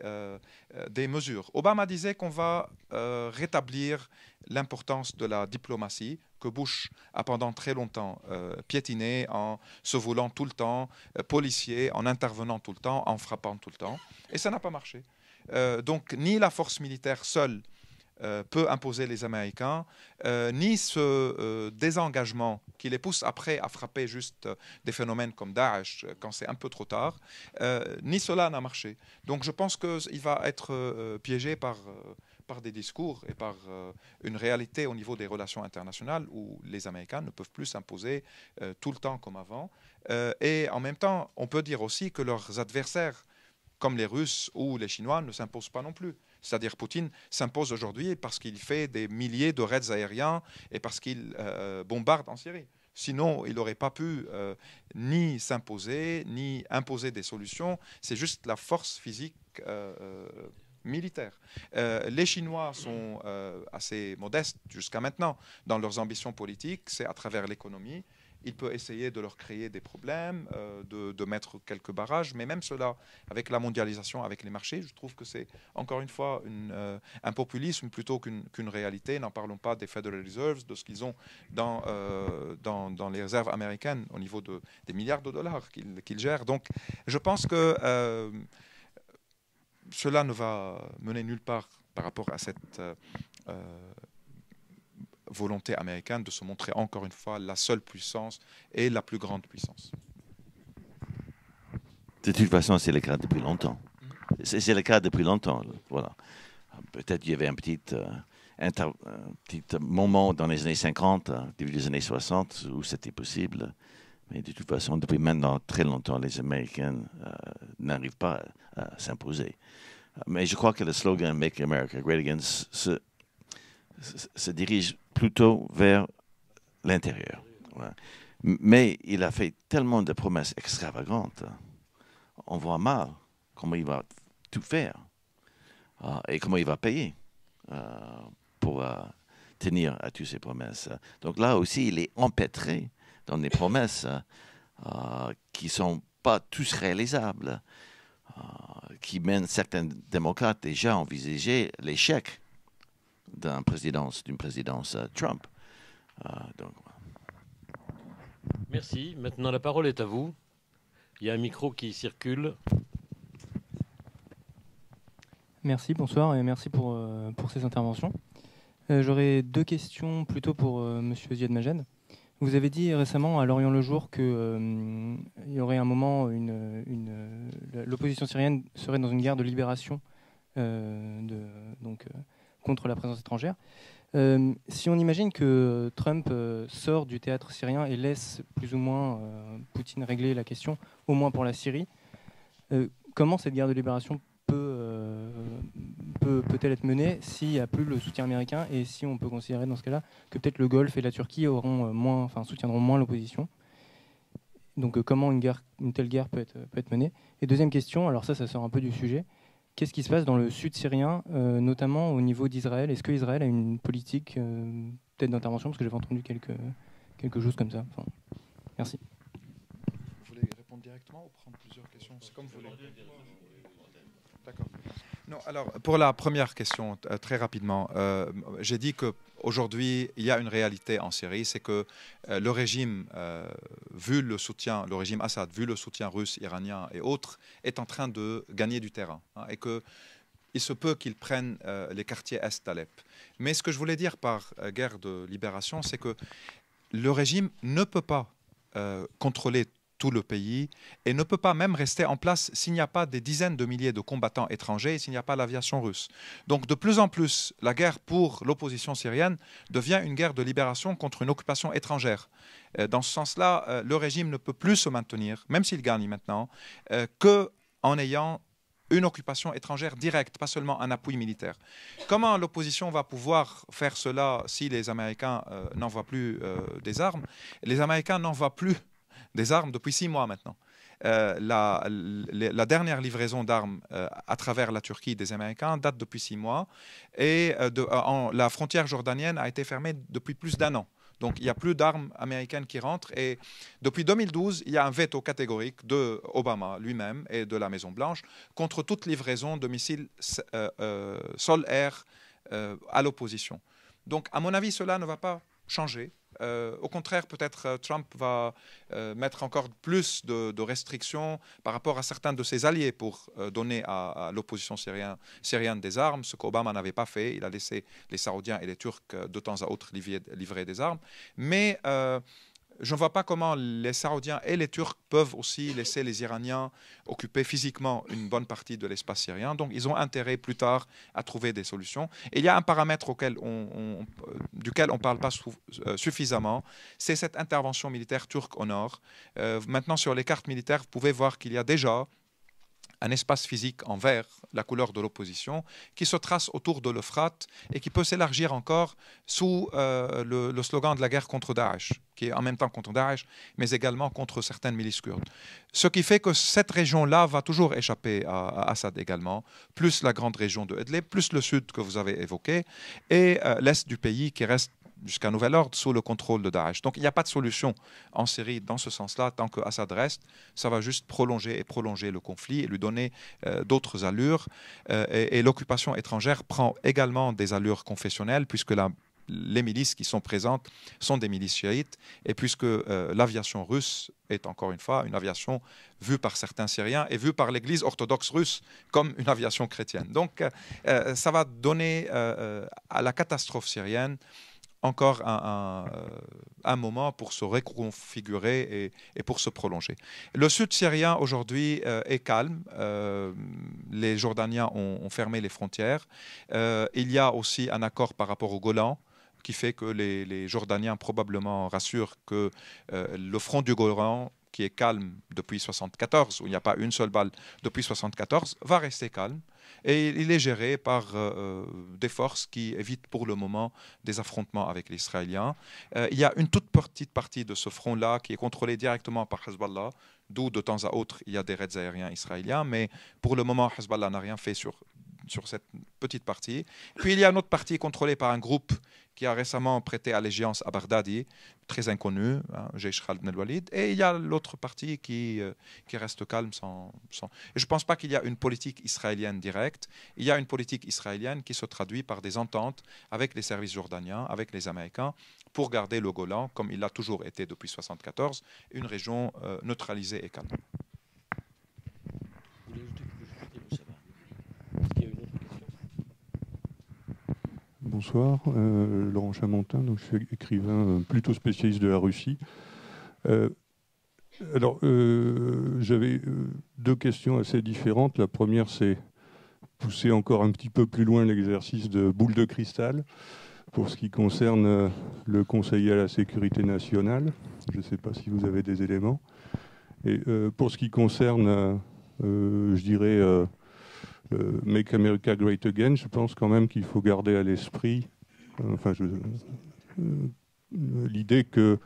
mesures. Obama disait qu'on va rétablir l'importance de la diplomatie que Bush a pendant très longtemps piétiné en se voulant tout le temps policier, en intervenant tout le temps, en frappant tout le temps. Et ça n'a pas marché. Donc ni la force militaire seule peut imposer les Américains, ni ce désengagement qui les pousse après à frapper juste des phénomènes comme Daesh quand c'est un peu trop tard, ni cela n'a marché. Donc je pense qu'il va être piégé par des discours et par une réalité au niveau des relations internationales où les Américains ne peuvent plus s'imposer tout le temps comme avant. Et en même temps, on peut dire aussi que leurs adversaires, comme les Russes ou les Chinois, ne s'imposent pas non plus. C'est-à-dire Poutine s'impose aujourd'hui parce qu'il fait des milliers de raids aériens et parce qu'il bombarde en Syrie. Sinon, il n'aurait pas pu ni s'imposer, ni imposer des solutions. C'est juste la force physique militaire. Les Chinois sont assez modestes jusqu'à maintenant dans leurs ambitions politiques. C'est à travers l'économie. Il peut essayer de leur créer des problèmes, de mettre quelques barrages, mais même cela, avec la mondialisation, avec les marchés, je trouve que c'est encore une fois un populisme plutôt qu'une réalité. N'en parlons pas des Federal Reserves, de ce qu'ils ont dans les réserves américaines au niveau des milliards de dollars qu'ils gèrent. Donc je pense que cela ne va mener nulle part par rapport à cette volonté américaine de se montrer encore une fois la seule puissance et la plus grande puissance. De toute façon, c'est le cas depuis longtemps. C'est le cas depuis longtemps. Voilà. Peut-être qu'il y avait un petit moment dans les années 50, début des années 60, où c'était possible. Mais de toute façon, depuis maintenant très longtemps, les Américains n'arrivent pas à s'imposer. Mais je crois que le slogan « Make America Great Again » se dirige plutôt vers l'intérieur. Ouais. Mais il a fait tellement de promesses extravagantes. On voit mal comment il va tout faire et comment il va payer pour tenir à toutes ces promesses. Donc là aussi, il est empêtré dans des promesses qui ne sont pas tous réalisables, qui mènent certains démocrates déjà à envisager l'échec d'une présidence Trump. Donc, merci. Maintenant, la parole est à vous. Il y a un micro qui circule. Merci, bonsoir et merci pour ces interventions. J'aurais deux questions plutôt pour M. Ziad Majed. Vous avez dit récemment à L'Orient le Jour qu'il y aurait un moment l'opposition syrienne serait dans une guerre de libération contre la présence étrangère. Si on imagine que Trump sort du théâtre syrien et laisse plus ou moins Poutine régler la question, au moins pour la Syrie, comment cette guerre de libération peut-elle être menée s'il n'y a plus le soutien américain et si on peut considérer dans ce cas-là que peut-être le Golfe et la Turquie soutiendront moins l'opposition. Donc comment une telle guerre peut être menée. Et deuxième question, alors ça sort un peu du sujet, qu'est-ce qui se passe dans le sud syrien, notamment au niveau d'Israël? Est-ce que Israël a une politique peut-être d'intervention? Parce que j'avais entendu quelque chose comme ça. Enfin, merci. Vous voulez répondre directement ou prendre plusieurs questions? C'est comme vous voulez. D'accord. Non, alors, pour la première question, très rapidement, j'ai dit qu'aujourd'hui, il y a une réalité en Syrie, c'est que le régime, le régime Assad, vu le soutien russe, iranien et autres, est en train de gagner du terrain. Et qu'il se peut qu'ils prennent les quartiers est d'Alep. Mais ce que je voulais dire par guerre de libération, c'est que le régime ne peut pas contrôler tout le pays et ne peut pas même rester en place s'il n'y a pas des dizaines de milliers de combattants étrangers et s'il n'y a pas l'aviation russe. Donc de plus en plus, la guerre pour l'opposition syrienne devient une guerre de libération contre une occupation étrangère. Dans ce sens-là, le régime ne peut plus se maintenir, même s'il gagne maintenant, qu'en ayant une occupation étrangère directe, pas seulement un appui militaire. Comment l'opposition va pouvoir faire cela si les Américains n'envoient plus des armes? Les Américains n'envoient plus des armes depuis 6 mois maintenant. La dernière livraison d'armes à travers la Turquie des Américains date depuis 6 mois et la frontière jordanienne a été fermée depuis plus d'1 an. Donc il n'y a plus d'armes américaines qui rentrent et depuis 2012, il y a un veto catégorique de Obama lui-même et de la Maison-Blanche contre toute livraison de missiles sol-air à l'opposition. Donc, à mon avis, cela ne va pas changer. Au contraire, peut-être Trump va mettre encore plus de restrictions par rapport à certains de ses alliés pour donner à l'opposition syrienne des armes, ce qu'Obama n'avait pas fait. Il a laissé les Saoudiens et les Turcs de temps à autre livrer des armes. Mais je ne vois pas comment les Saoudiens et les Turcs peuvent aussi laisser les Iraniens occuper physiquement une bonne partie de l'espace syrien. Donc, ils ont intérêt plus tard à trouver des solutions. Et il y a un paramètre duquel on ne parle pas suffisamment, c'est cette intervention militaire turque au nord. Maintenant, sur les cartes militaires, vous pouvez voir qu'il y a déjà un espace physique en vert, la couleur de l'opposition, qui se trace autour de l'Euphrate et qui peut s'élargir encore sous le slogan de la guerre contre Daesh, qui est en même temps contre Daesh, mais également contre certaines milices kurdes. Ce qui fait que cette région-là va toujours échapper à Assad également, plus la grande région de Idlib, plus le sud que vous avez évoqué, et l'est du pays qui reste jusqu'à nouvel ordre sous le contrôle de Daesh. Donc il n'y a pas de solution en Syrie dans ce sens-là. Tant que Assad reste, ça va juste prolonger le conflit et lui donner d'autres allures. Et l'occupation étrangère prend également des allures confessionnelles, puisque les milices qui sont présentes sont des milices chiites, et puisque l'aviation russe est encore une fois une aviation vue par certains Syriens et vue par l'Église orthodoxe russe comme une aviation chrétienne. Donc ça va donner à la catastrophe syrienne encore un moment pour se reconfigurer et pour se prolonger. Le sud syrien aujourd'hui est calme. Les Jordaniens ont fermé les frontières. Il y a aussi un accord par rapport au Golan qui fait que les Jordaniens probablement rassurent que le front du Golan, qui est calme depuis 1974, où il n'y a pas une seule balle depuis 1974, va rester calme. Et il est géré par des forces qui évitent pour le moment des affrontements avec les Israéliens. Il y a une toute petite partie de ce front-là qui est contrôlée directement par Hezbollah, d'où de temps à autre il y a des raids aériens israéliens. Mais pour le moment, Hezbollah n'a rien fait sur cette petite partie. Puis il y a une autre partie contrôlée par un groupe qui a récemment prêté allégeance à Baghdadi, très inconnu, Jaish Khalid ibn al-Walid. Et il y a l'autre partie qui reste calme sans... Et je ne pense pas qu'il y a une politique israélienne directe. Il y a une politique israélienne qui se traduit par des ententes avec les services jordaniens, avec les Américains, pour garder le Golan, comme il l'a toujours été depuis 1974, une région neutralisée et calme. Bonsoir, Laurent Chamontin, donc je suis écrivain plutôt spécialiste de la Russie. J'avais deux questions assez différentes. La première, c'est pousser encore un petit peu plus loin l'exercice de boule de cristal pour ce qui concerne le conseiller à la sécurité nationale. Je ne sais pas si vous avez des éléments. Et pour ce qui concerne, je dirais... Make America Great Again, je pense quand même qu'il faut garder à l'esprit l'idée que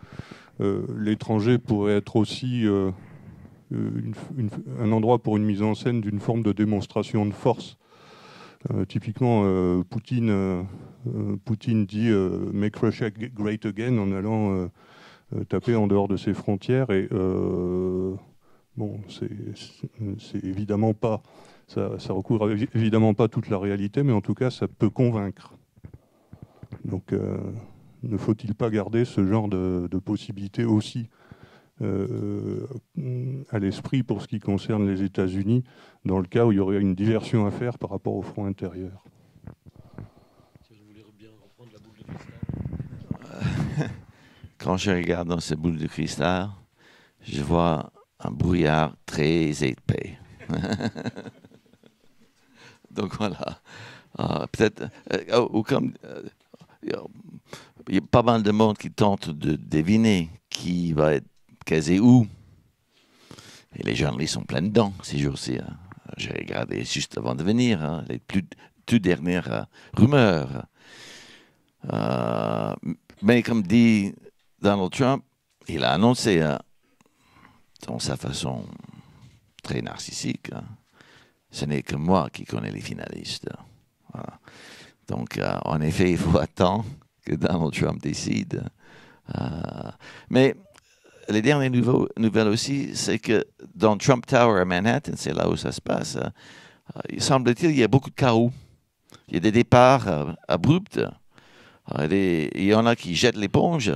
l'étranger pourrait être aussi un endroit pour une mise en scène d'une forme de démonstration de force. Typiquement, Poutine dit Make Russia Great Again en allant taper en dehors de ses frontières. Et bon, c'est évidemment pas... Ça recouvre évidemment pas toute la réalité, mais en tout cas, ça peut convaincre. Donc, ne faut-il pas garder ce genre de possibilités aussi à l'esprit pour ce qui concerne les États-Unis, dans le cas où il y aurait une diversion à faire par rapport au front intérieur? Je voulais bien reprendre la boule de cristal. Quand je regarde dans cette boule de cristal, je vois un brouillard très épais. Donc voilà, peut-être, il y a pas mal de monde qui tente de deviner qui va être casé où. Et les journalistes sont plein dedans ces jours-ci. Hein. J'ai regardé juste avant de venir les toutes dernières rumeurs. Mais comme dit Donald Trump, il a annoncé dans sa façon très narcissique, ce n'est que moi qui connais les finalistes. Voilà. Donc, en effet, il faut attendre que Donald Trump décide. Mais les dernières nouvelles aussi, c'est que dans Trump Tower à Manhattan, c'est là où ça se passe, il semble-t-il qu'il y a beaucoup de chaos. Il y a des départs abrupts. Il y en a qui jettent l'éponge,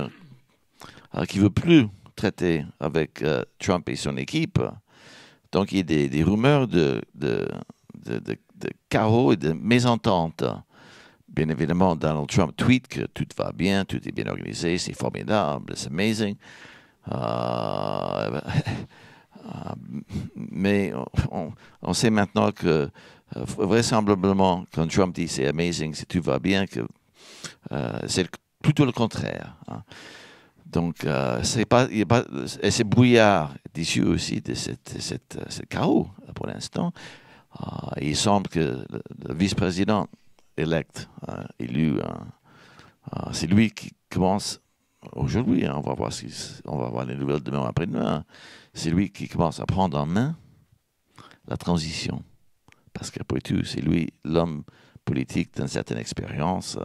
qui ne veulent plus traiter avec Trump et son équipe. Donc, il y a des rumeurs de chaos et de mésentente. Bien évidemment, Donald Trump tweet que tout va bien, tout est bien organisé, c'est formidable, c'est amazing. Mais on sait maintenant que vraisemblablement, quand Trump dit c'est amazing, c'est tout va bien, que c'est plutôt le contraire. Hein. Donc, c'est brouillard dessus aussi de ce chaos pour l'instant. Il semble que le vice-président élu, c'est lui qui commence aujourd'hui. Hein, on va voir les nouvelles demain ou après-demain. C'est lui qui commence à prendre en main la transition. Parce qu'après tout, c'est lui, l'homme politique d'une certaine expérience,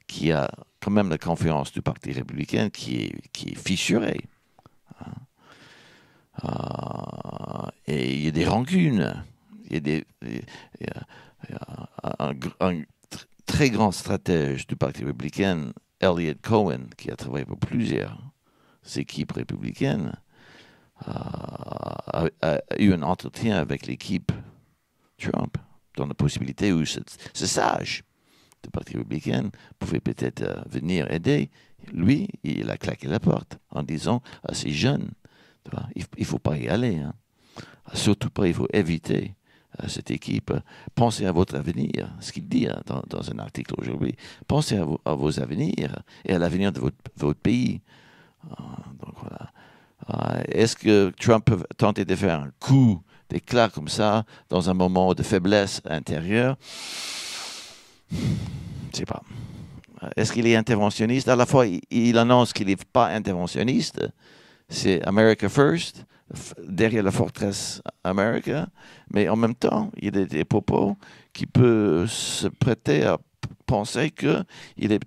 qui a quand même la confiance du Parti républicain qui est fissurée. Et il y a des rancunes. Il y a un très grand stratège du Parti républicain, Elliott Cohen, qui a travaillé pour plusieurs équipes républicaines, a eu un entretien avec l'équipe Trump, dans la possibilité où ce sage du Parti républicain pouvait peut-être venir aider. Lui, il a claqué la porte en disant à ces jeunes, il ne faut pas y aller. Hein. Surtout pas, il faut éviter cette équipe. Pensez à votre avenir, ce qu'il dit dans un article aujourd'hui. Pensez à vos avenirs et à l'avenir de votre pays. Donc voilà. Est-ce que Trump peut tenter de faire un coup d'éclat comme ça dans un moment de faiblesse intérieure? Je ne sais pas. Est-ce qu'il est interventionniste? À la fois, il annonce qu'il n'est pas interventionniste. C'est America First, derrière la forteresse America. Mais en même temps, il y a des propos qui peuvent se prêter à penser qu'il est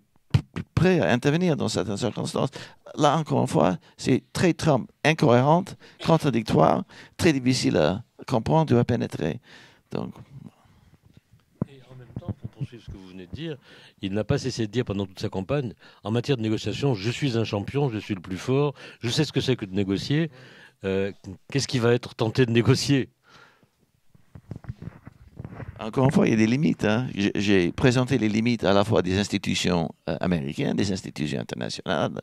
prêt à intervenir dans certaines circonstances. Là, encore une fois, c'est très Trump, incohérente, contradictoire, très difficile à comprendre ou à pénétrer. Donc, et en même temps, pour poursuivre ce que vous venez de dire, il n'a pas cessé de dire pendant toute sa campagne, en matière de négociation, je suis un champion, je suis le plus fort, je sais ce que c'est que de négocier. Qu'est-ce qui va être tenté de négocier? encore une fois, il y a des limites. Hein. J'ai présenté les limites à la fois des institutions américaines, des institutions internationales.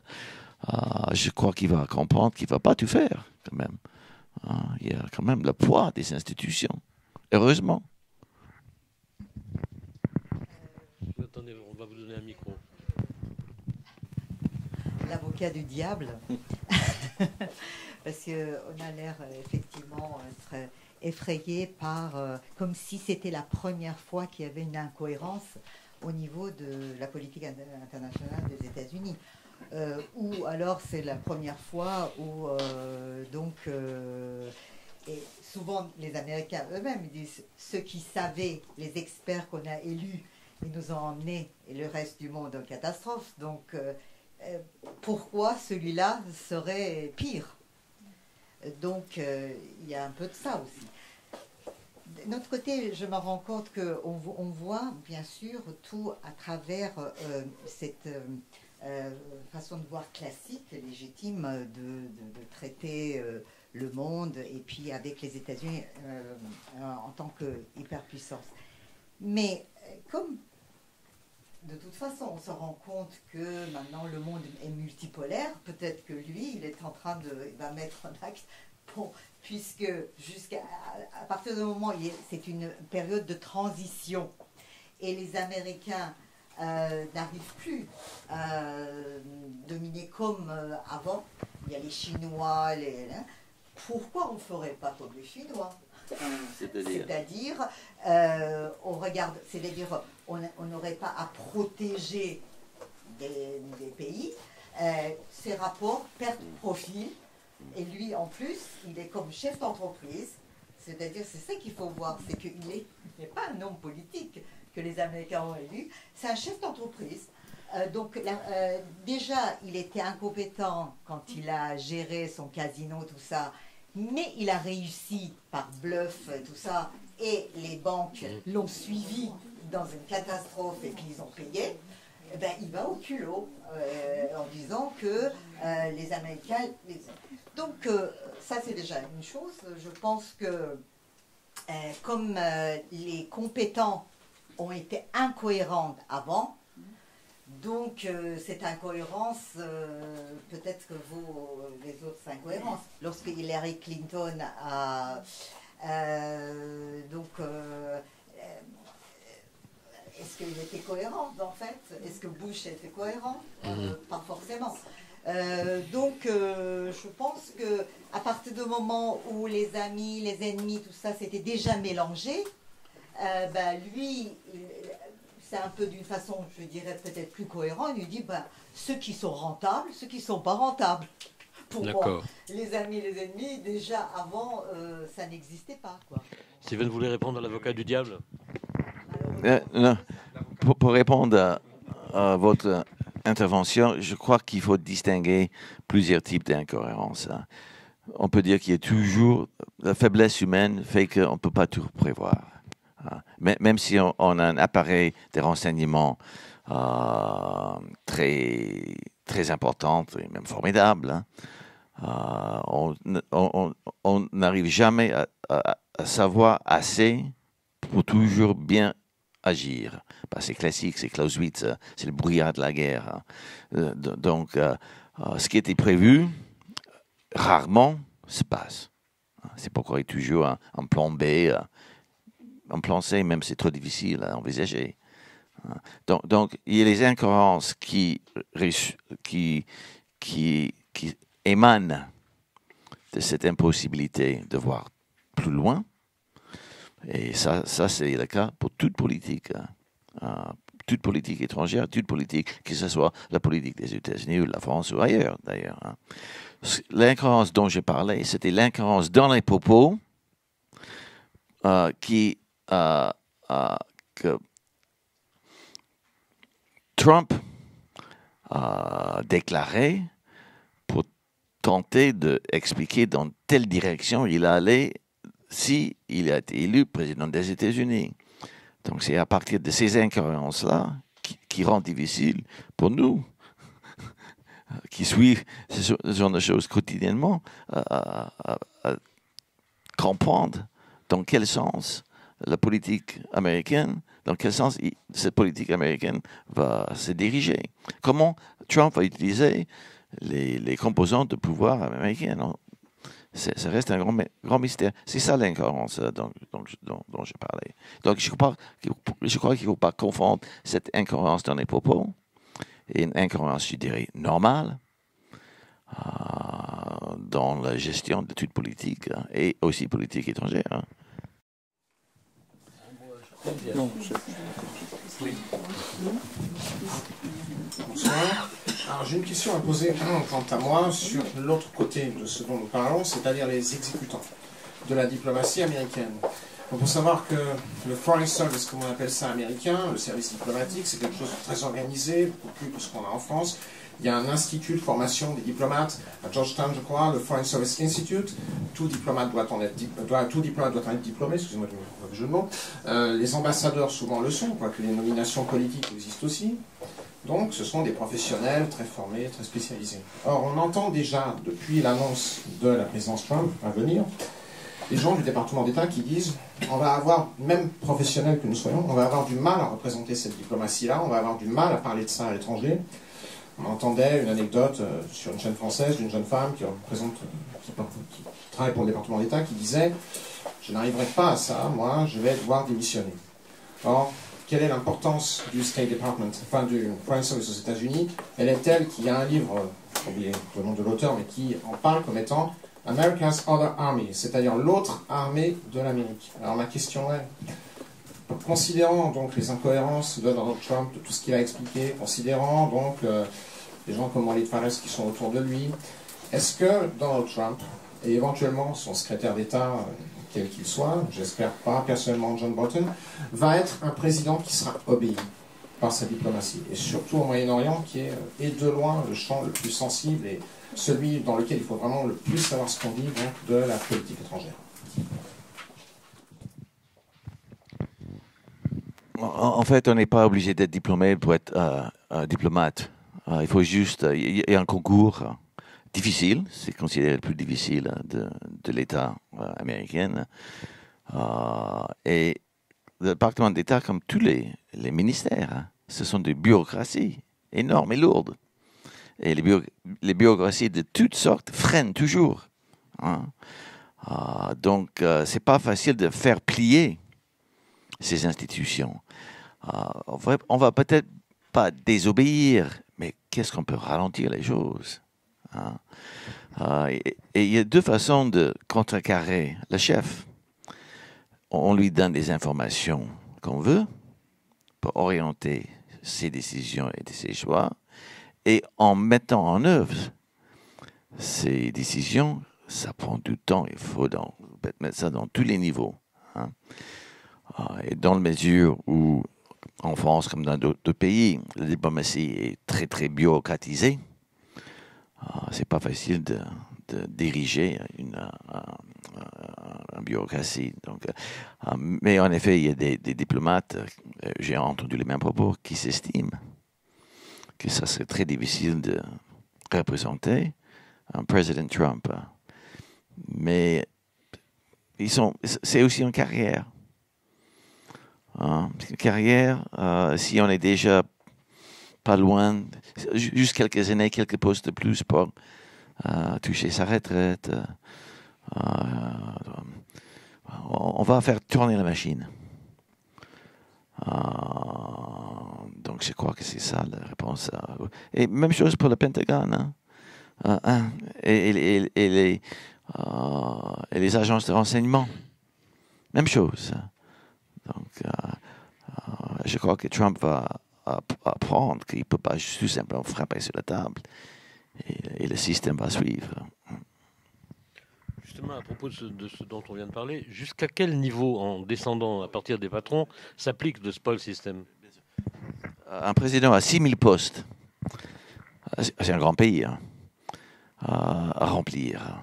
Je crois qu'il va comprendre qu'il ne va pas tout faire, quand même. Il y a quand même le poids des institutions. Heureusement. Attendez, on va vous donner un micro. L'avocat du diable. Parce qu'on a l'air effectivement très effrayé par, comme si c'était la première fois qu'il y avait une incohérence au niveau de la politique internationale des États-Unis. Ou alors c'est la première fois où et souvent les Américains eux-mêmes ils disent ceux qui savaient, les experts qu'on a élus, ils nous ont emmenés et le reste du monde en catastrophe. Donc pourquoi celui-là serait pire? Donc il y a un peu de ça aussi. De notre côté, je me rends compte qu'on voit bien sûr tout à travers cette façon de voir classique, légitime de traiter le monde et puis avec les États-Unis en tant que hyperpuissance. Mais comme de toute façon on se rend compte que maintenant le monde est multipolaire, peut-être que lui il est en train il va mettre en acte puisque à partir du moment où c'est une période de transition et les Américains n'arrivent plus à dominer comme avant, il y a les Chinois, pourquoi on ne ferait pas comme les Chinois? C'est-à-dire, on regarde, c'est-à-dire, on n'aurait pas à protéger des pays. Ces rapports perte-profit, et lui en plus, il est comme chef d'entreprise. C'est-à-dire, c'est ça qu'il faut voir, c'est qu'il n'est pas un homme politique que les Américains ont élu, c'est un chef d'entreprise. Donc déjà, il était incompétent quand il a géré son casino, tout ça, mais il a réussi par bluff, tout ça, et les banques l'ont suivi dans une catastrophe et puis ils ont payé. ben, il va au culot en disant que les Américains... Donc ça c'est déjà une chose. Je pense que comme les compétents ont été incohérents avant, donc cette incohérence, peut-être que les autres incohérences, lorsque Hillary Clinton a... est-ce qu'il était cohérent en fait? Est-ce que Bush était cohérent? Pas forcément. Je pense que à partir du moment où les amis, les ennemis, tout ça, c'était déjà mélangé, lui, c'est un peu d'une façon, je dirais peut-être plus cohérent. Il lui dit, ceux qui sont rentables, ceux qui ne sont pas rentables. Pour moi, les amis, les ennemis, déjà avant, ça n'existait pas, quoi. Steven voulait répondre à l'avocat du diable. Non. Pour répondre à votre intervention, je crois qu'il faut distinguer plusieurs types d'incohérences. On peut dire qu'il y a toujours... La faiblesse humaine fait qu'on ne peut pas tout prévoir. Même si on a un appareil de renseignement très, très important et même formidable, on n'arrive jamais à savoir assez pour toujours bien agir. C'est classique, c'est Clausewitz, c'est le brouillard de la guerre. Ce qui était prévu, rarement se passe. C'est pourquoi il y a toujours un plan B, un plan C, même c'est trop difficile à envisager. Donc il y a les incohérences qui émanent de cette impossibilité de voir plus loin. Et ça c'est le cas pour toute politique. Toute politique étrangère, toute politique, que ce soit la politique des États-Unis ou de la France ou ailleurs, d'ailleurs. L'incohérence dont j'ai parlé, c'était l'incohérence dans les propos que Trump a déclaré pour tenter d'expliquer dans telle direction il allait si il a été élu président des États-Unis. Donc c'est à partir de ces incohérences-là qui rend difficile pour nous, qui suivent ce genre de choses quotidiennement, à comprendre dans quel sens la politique américaine, dans quel sens cette politique américaine va se diriger. Comment Trump va utiliser les composants de pouvoir américain. Ça reste un grand mystère. C'est ça l'incohérence dont je parlais. Donc je crois qu'il ne faut pas confondre cette incohérence dans les propos et une incohérence, je dirais, normale dans la gestion de toute politique et aussi politique étrangère. Bonsoir. Alors j'ai une question à poser quant à moi sur l'autre côté de ce dont nous parlons, c'est-à-dire les exécutants de la diplomatie américaine. Il faut savoir que le Foreign Service, comme on appelle ça américain, le service diplomatique, c'est quelque chose de très organisé, beaucoup plus que ce qu'on a en France. Il y a un institut de formation des diplomates à Georgetown, je crois, le Foreign Service Institute. Tout diplomate doit en être diplômé, excusez-moi du jeu de mots. Les ambassadeurs souvent le sont, quoique les nominations politiques existent aussi. Donc ce sont des professionnels très formés, très spécialisés. Or on entend déjà, depuis l'annonce de la présidence Trump à venir, les gens du département d'État qui disent on va avoir, même professionnels que nous soyons, on va avoir du mal à représenter cette diplomatie-là, on va avoir du mal à parler de ça à l'étranger. On entendait une anecdote sur une chaîne française d'une jeune femme qui travaille pour le département d'État qui disait « Je n'arriverai pas à ça, moi, je vais devoir démissionner ». Or, quelle est l'importance du State Department, enfin du Foreign Service aux États-Unis? Elle est telle qu'il y a un livre, j'ai oublié le nom de l'auteur, mais qui en parle comme étant « America's Other Army », c'est-à-dire l'autre armée de l'Amérique. Alors ma question est, considérant donc les incohérences de Donald Trump, de tout ce qu'il a expliqué, considérant donc les gens comme Walid Pharrell qui sont autour de lui, est-ce que Donald Trump et éventuellement son secrétaire d'État, quel qu'il soit, j'espère pas personnellement John Bolton, va être un président qui sera obéi par sa diplomatie, et surtout au Moyen-Orient qui est de loin le champ le plus sensible et celui dans lequel il faut vraiment le plus savoir ce qu'on dit donc, de la politique étrangère. En fait, on n'est pas obligé d'être diplômé pour être diplomate. Il faut juste... Il y a un concours difficile, c'est considéré le plus difficile de l'État américain. Et le département d'État, comme tous les ministères, ce sont des bureaucraties énormes et lourdes. Et les bureaucraties de toutes sortes freinent toujours. Donc, c'est pas facile de faire plier ces institutions. On va peut-être pas désobéir, mais qu'est-ce qu'on peut ralentir les choses? Et il y a deux façons de contrecarrer le chef. On lui donne des informations qu'on veut pour orienter ses décisions et ses choix. Et en mettant en œuvre ces décisions, ça prend du temps. Il faut mettre ça dans tous les niveaux. Et dans la mesure où, en France comme dans d'autres pays, la diplomatie est très, très bureaucratisée, c'est pas facile de diriger une bureaucratie. Donc, mais en effet, il y a des diplomates, j'ai entendu les mêmes propos, qui s'estiment que ça serait très difficile de représenter un président Trump. Mais c'est aussi une carrière. Une carrière, si on est déjà pas loin, juste quelques années, quelques postes de plus pour toucher sa retraite, on va faire tourner la machine. Donc je crois que c'est ça la réponse. Et même chose pour le Pentagone. Et les agences de renseignement. Même chose. Donc je crois que Trump va apprendre qu'il ne peut pas tout simplement frapper sur la table et le système va suivre. Justement, à propos de ce dont on vient de parler, jusqu'à quel niveau, en descendant à partir des patrons, s'applique le spoil system? Un président a 6000 postes. C'est un grand pays à remplir.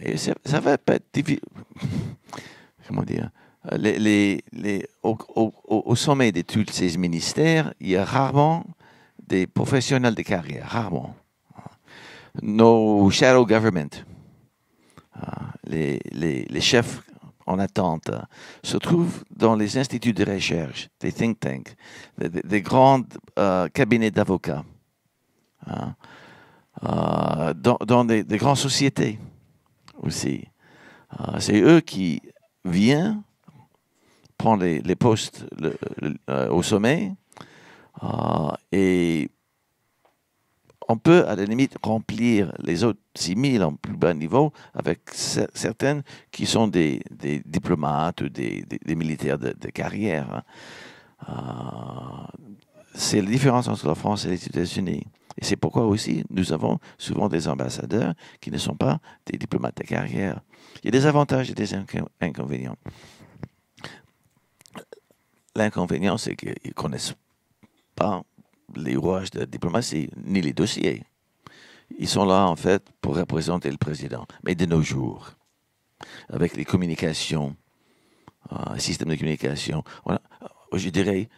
Et ça va pas être difficile. Comment dire? Au sommet de tous ces ministères, il y a rarement des professionnels de carrière, rarement. Nos shadow government, les chefs en attente, se trouvent dans les instituts de recherche, des think tanks, des grands cabinets d'avocats, dans des grandes sociétés aussi. C'est eux qui viennent prendre les postes au sommet et on peut, à la limite, remplir les autres 6000 en plus bas niveau avec certaines qui sont des diplomates ou des militaires de carrière. C'est la différence entre la France et les États-Unis. Et c'est pourquoi aussi nous avons souvent des ambassadeurs qui ne sont pas des diplomates de carrière. Il y a des avantages et des inconvénients. L'inconvénient, c'est qu'ils ne connaissent pas les rouages de la diplomatie, ni les dossiers. Ils sont là, en fait, pour représenter le président. Mais de nos jours, avec les communications, système de communication, je dirais,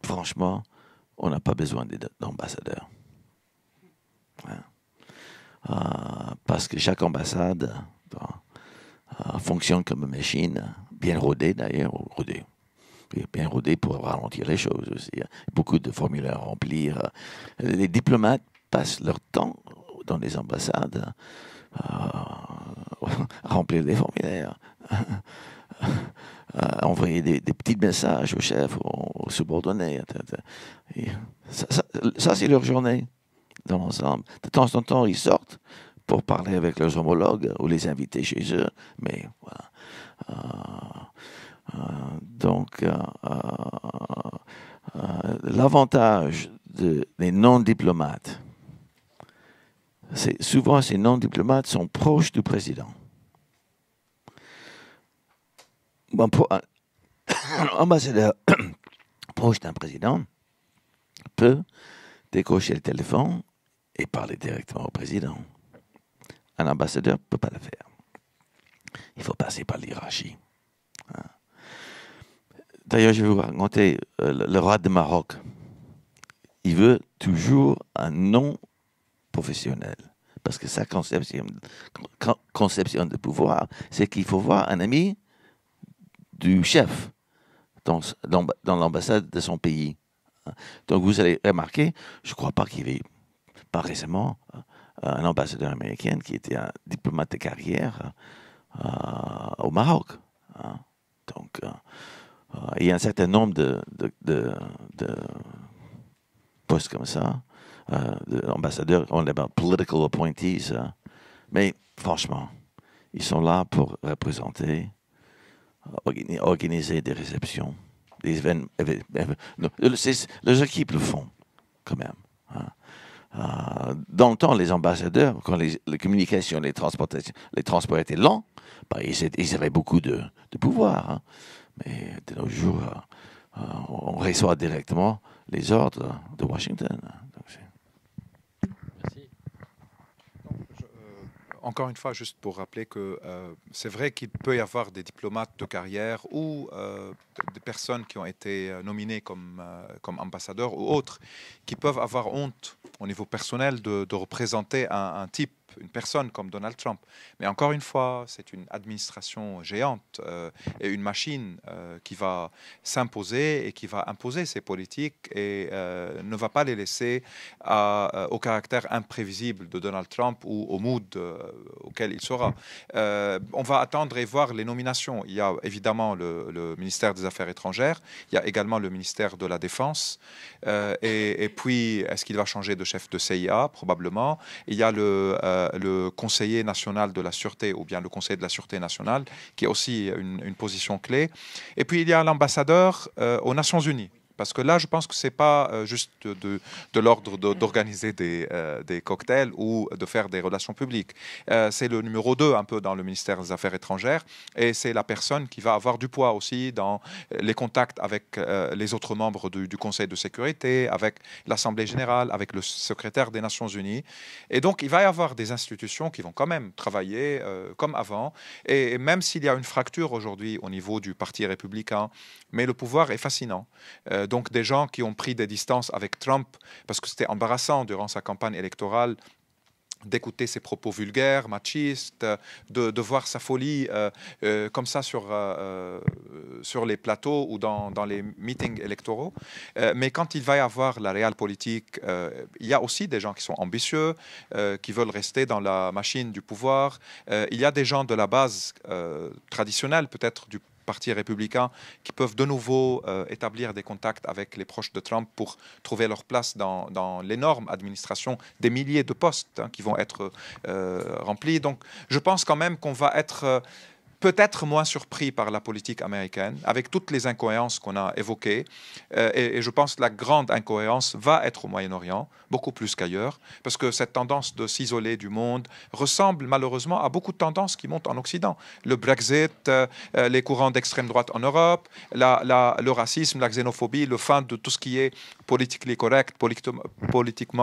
franchement, on n'a pas besoin d'ambassadeurs. Parce que chaque ambassade fonctionne comme une machine, bien rodée d'ailleurs, bien rodé pour ralentir les choses aussi. Il y a beaucoup de formulaires à remplir. Les diplomates passent leur temps dans les ambassades à remplir des formulaires, à envoyer des petits messages aux chefs, aux subordonnés. Ça c'est leur journée dans l'ensemble. De temps en temps, ils sortent pour parler avec leurs homologues ou les inviter chez eux, mais voilà. Donc, l'avantage des non-diplomates, c'est souvent ces non-diplomates sont proches du président. Un ambassadeur proche d'un président peut décrocher le téléphone et parler directement au président. Un ambassadeur ne peut pas le faire. Il faut passer par l'hiérarchie. D'ailleurs, je vais vous raconter le roi de Maroc. Il veut toujours un nom professionnel. Parce que sa conception de pouvoir, c'est qu'il faut voir un ami du chef dans l'ambassade de son pays. Donc vous allez remarquer, je ne crois pas qu'il y avait, pas récemment, un ambassadeur américain qui était un diplomate de carrière au Maroc. Donc il y a un certain nombre de postes comme ça, d'ambassadeurs, on appelle political appointees, mais franchement, ils sont là pour représenter, organiser des réceptions, des événements. Les équipes le font, quand même. Dans le temps, les ambassadeurs, quand les communications, les transports étaient lents, ils avaient beaucoup de pouvoir. Mais de nos jours, on reçoit directement les ordres de Washington. Merci. Encore une fois, juste pour rappeler que c'est vrai qu'il peut y avoir des diplomates de carrière ou des personnes qui ont été nominées comme ambassadeurs ou autres qui peuvent avoir honte au niveau personnel de représenter un type, une personne comme Donald Trump. Mais encore une fois, c'est une administration géante et une machine qui va s'imposer et qui va imposer ses politiques et ne va pas les laisser au caractère imprévisible de Donald Trump ou au mood auquel il sera. On va attendre et voir les nominations. Il y a évidemment le ministère des Affaires étrangères, il y a également le ministère de la Défense et puis est-ce qu'il va changer de chef de CIA? Probablement. Il y a le conseiller national de la sûreté ou bien le conseiller de la sûreté nationale qui est aussi une position clé. Et puis il y a l'ambassadeur aux Nations Unies. Parce que là, je pense que ce n'est pas juste de l'ordre d'organiser des cocktails ou de faire des relations publiques. C'est le numéro 2 un peu dans le ministère des Affaires étrangères et c'est la personne qui va avoir du poids aussi dans les contacts avec les autres membres du Conseil de sécurité, avec l'Assemblée générale, avec le secrétaire des Nations Unies. Et donc, il va y avoir des institutions qui vont quand même travailler comme avant. Et même s'il y a une fracture aujourd'hui au niveau du Parti républicain, mais le pouvoir est fascinant. Donc des gens qui ont pris des distances avec Trump parce que c'était embarrassant durant sa campagne électorale d'écouter ses propos vulgaires, machistes, de voir sa folie comme ça sur les plateaux ou dans les meetings électoraux. Mais quand il va y avoir la réelle politique, il y a aussi des gens qui sont ambitieux, qui veulent rester dans la machine du pouvoir. Il y a des gens de la base traditionnelle, peut-être du Parti républicain, qui peuvent de nouveau établir des contacts avec les proches de Trump pour trouver leur place dans l'énorme administration des milliers de postes qui vont être remplis. Donc, je pense quand même qu'on va être peut-être moins surpris par la politique américaine, avec toutes les incohérences qu'on a évoquées. Et je pense que la grande incohérence va être au Moyen-Orient, beaucoup plus qu'ailleurs, parce que cette tendance de s'isoler du monde ressemble malheureusement à beaucoup de tendances qui montent en Occident. Le Brexit, les courants d'extrême droite en Europe, le racisme, la xénophobie, le fin de tout ce qui est politiquement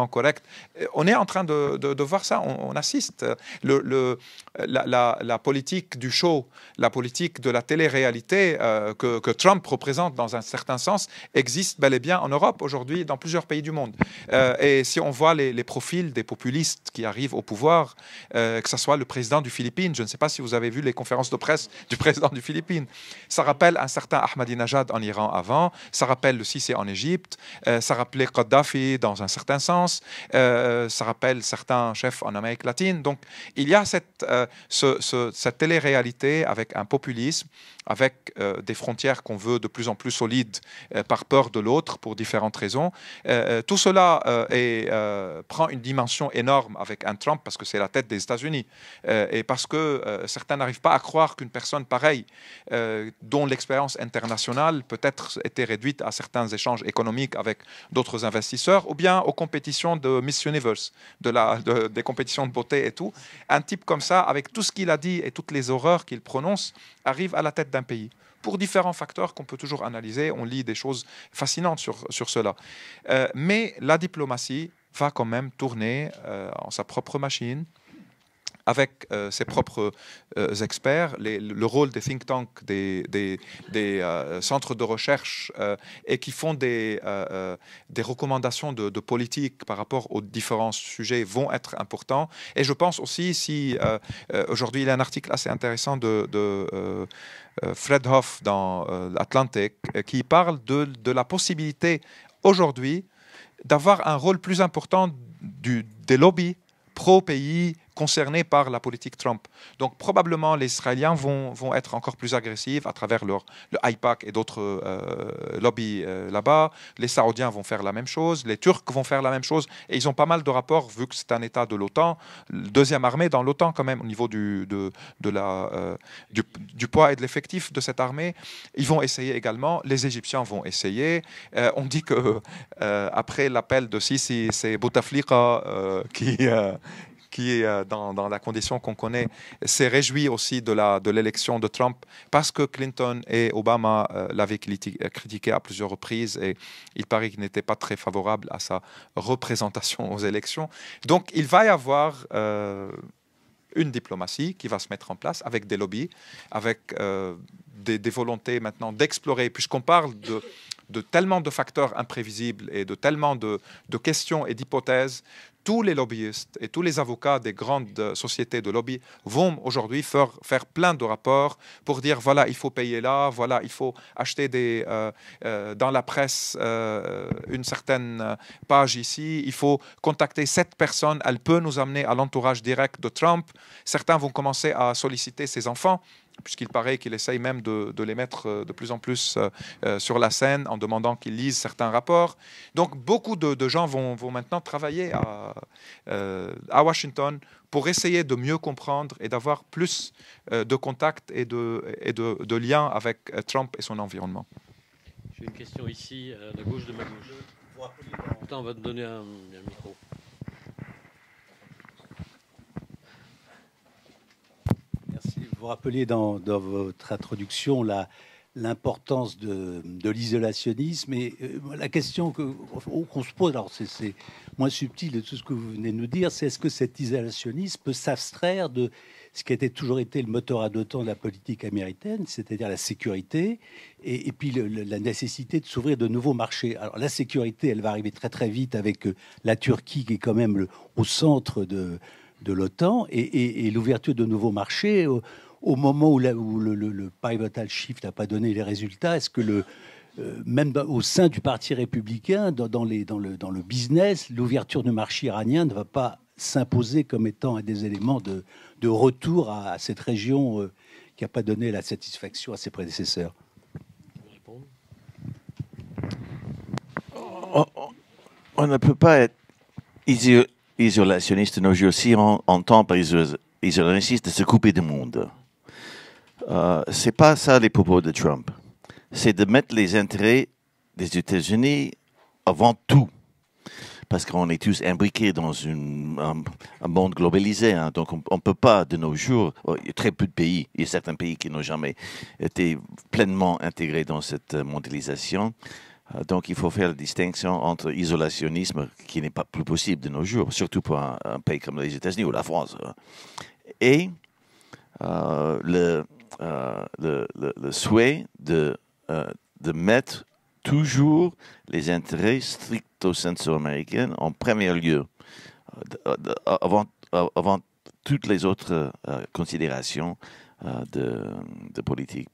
correct. On est en train de voir ça, on assiste. La politique du show, la politique de la télé-réalité que Trump représente dans un certain sens existe bel et bien en Europe aujourd'hui, dans plusieurs pays du monde. Et si on voit les profils des populistes qui arrivent au pouvoir, que ce soit le président du Philippines, je ne sais pas si vous avez vu les conférences de presse du président du Philippines, ça rappelle un certain Ahmadinejad en Iran avant, ça rappelle le Sisi en Égypte, ça rappelait Kadhafi dans un certain sens, ça rappelle certains chefs en Amérique latine. Donc il y a cette télé-réalité avec un populisme, avec des frontières qu'on veut de plus en plus solides par peur de l'autre pour différentes raisons. Tout cela prend une dimension énorme avec un Trump parce que c'est la tête des États-Unis et parce que certains n'arrivent pas à croire qu'une personne pareille, dont l'expérience internationale peut-être était réduite à certains échanges économiques avec d'autres investisseurs ou bien aux compétitions de Miss Universe, des compétitions de beauté et tout, un type comme ça, avec tout ce qu'il a dit et toutes les horreurs qu'il prononce, arrive à la tête d'un pays. Pour différents facteurs qu'on peut toujours analyser, on lit des choses fascinantes sur cela. Mais la diplomatie va quand même tourner en sa propre machine. avec ses propres experts, le rôle des think tanks, des centres de recherche et qui font des recommandations de politique par rapport aux différents sujets vont être importants. Et je pense aussi, si aujourd'hui il y a un article assez intéressant de Fred Hoff dans l'Atlantic qui parle de la possibilité aujourd'hui d'avoir un rôle plus important des lobbies pro-pays concernés par la politique Trump. Donc probablement les Israéliens vont être encore plus agressifs à travers le AIPAC et d'autres lobbies là-bas. Les Saoudiens vont faire la même chose, les Turcs vont faire la même chose, et ils ont pas mal de rapports, vu que c'est un État de l'OTAN, deuxième armée dans l'OTAN quand même, au niveau du poids et de l'effectif de cette armée. Ils vont essayer également, les Égyptiens vont essayer. On dit que après l'appel de Sisi, c'est Bouteflika qui dans la condition qu'on connaît, s'est réjoui aussi de l'élection de Trump parce que Clinton et Obama l'avaient critiqué à plusieurs reprises et il paraît qu'il n'était pas très favorable à sa représentation aux élections. Donc il va y avoir une diplomatie qui va se mettre en place avec des lobbies, avec des volontés maintenant d'explorer, puisqu'on parle de tellement de facteurs imprévisibles et de tellement de questions et d'hypothèses. Tous les lobbyistes et tous les avocats des grandes sociétés de lobby vont aujourd'hui faire plein de rapports pour dire voilà, il faut payer là, voilà, il faut acheter dans la presse une certaine page ici, il faut contacter cette personne, elle peut nous amener à l'entourage direct de Trump. Certains vont commencer à solliciter ses enfants, puisqu'il paraît qu'il essaye même de les mettre de plus en plus sur la scène en demandant qu'ils lisent certains rapports. Donc beaucoup de gens vont maintenant travailler à Washington pour essayer de mieux comprendre et d'avoir plus de contacts et de liens avec Trump et son environnement. J'ai une question ici, à la gauche de ma gauche. Attends, on va te donner un micro. Vous rappeliez dans votre introduction l'importance de l'isolationnisme et la question qu'on se pose, alors c'est moins subtil de tout ce que vous venez de nous dire, c'est est-ce que cet isolationnisme peut s'abstraire de ce qui a toujours été le moteur à deux temps de la politique américaine, c'est-à-dire la sécurité et puis la nécessité de s'ouvrir de nouveaux marchés. Alors la sécurité, elle va arriver très très vite avec la Turquie qui est quand même au centre de l'OTAN et l'ouverture de nouveaux marchés au moment où le pivotal shift n'a pas donné les résultats. Est-ce que même au sein du Parti républicain, dans le business, l'ouverture du marché iranien ne va pas s'imposer comme étant un des éléments de retour à cette région qui n'a pas donné la satisfaction à ses prédécesseurs? On ne peut pas être isolationniste de nos jours si on entend par isolationniste de se couper du monde. C'est pas ça les propos de Trump. C'est de mettre les intérêts des États-Unis avant tout. Parce qu'on est tous imbriqués dans un monde globalisé. Hein. Donc on ne peut pas de nos jours, il y a très peu de pays, il y a certains pays qui n'ont jamais été pleinement intégrés dans cette mondialisation. Donc il faut faire la distinction entre isolationnisme, qui n'est pas plus possible de nos jours, surtout pour un pays comme les États-Unis ou la France, et le souhait de mettre toujours les intérêts stricto-sensu-américains en premier lieu, avant toutes les autres considérations de politique